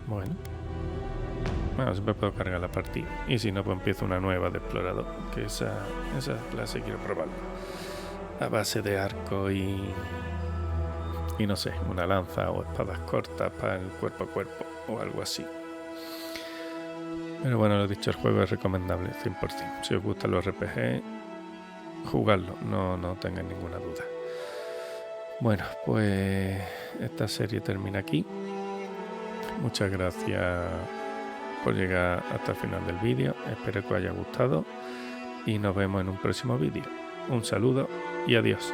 Bueno, siempre puedo cargar la partida. Y si no, pues empiezo una nueva de explorador. Que esa clase quiero probarla. A base de arco y no sé, una lanza o espadas cortas para el cuerpo a cuerpo o algo así. Pero bueno, lo dicho, el juego es recomendable 100%. Si os gustan los RPG, jugadlo, no tengáis ninguna duda. Bueno, pues esta serie termina aquí. Muchas gracias por llegar hasta el final del vídeo. Espero que os haya gustado y nos vemos en un próximo vídeo. Un saludo y adiós.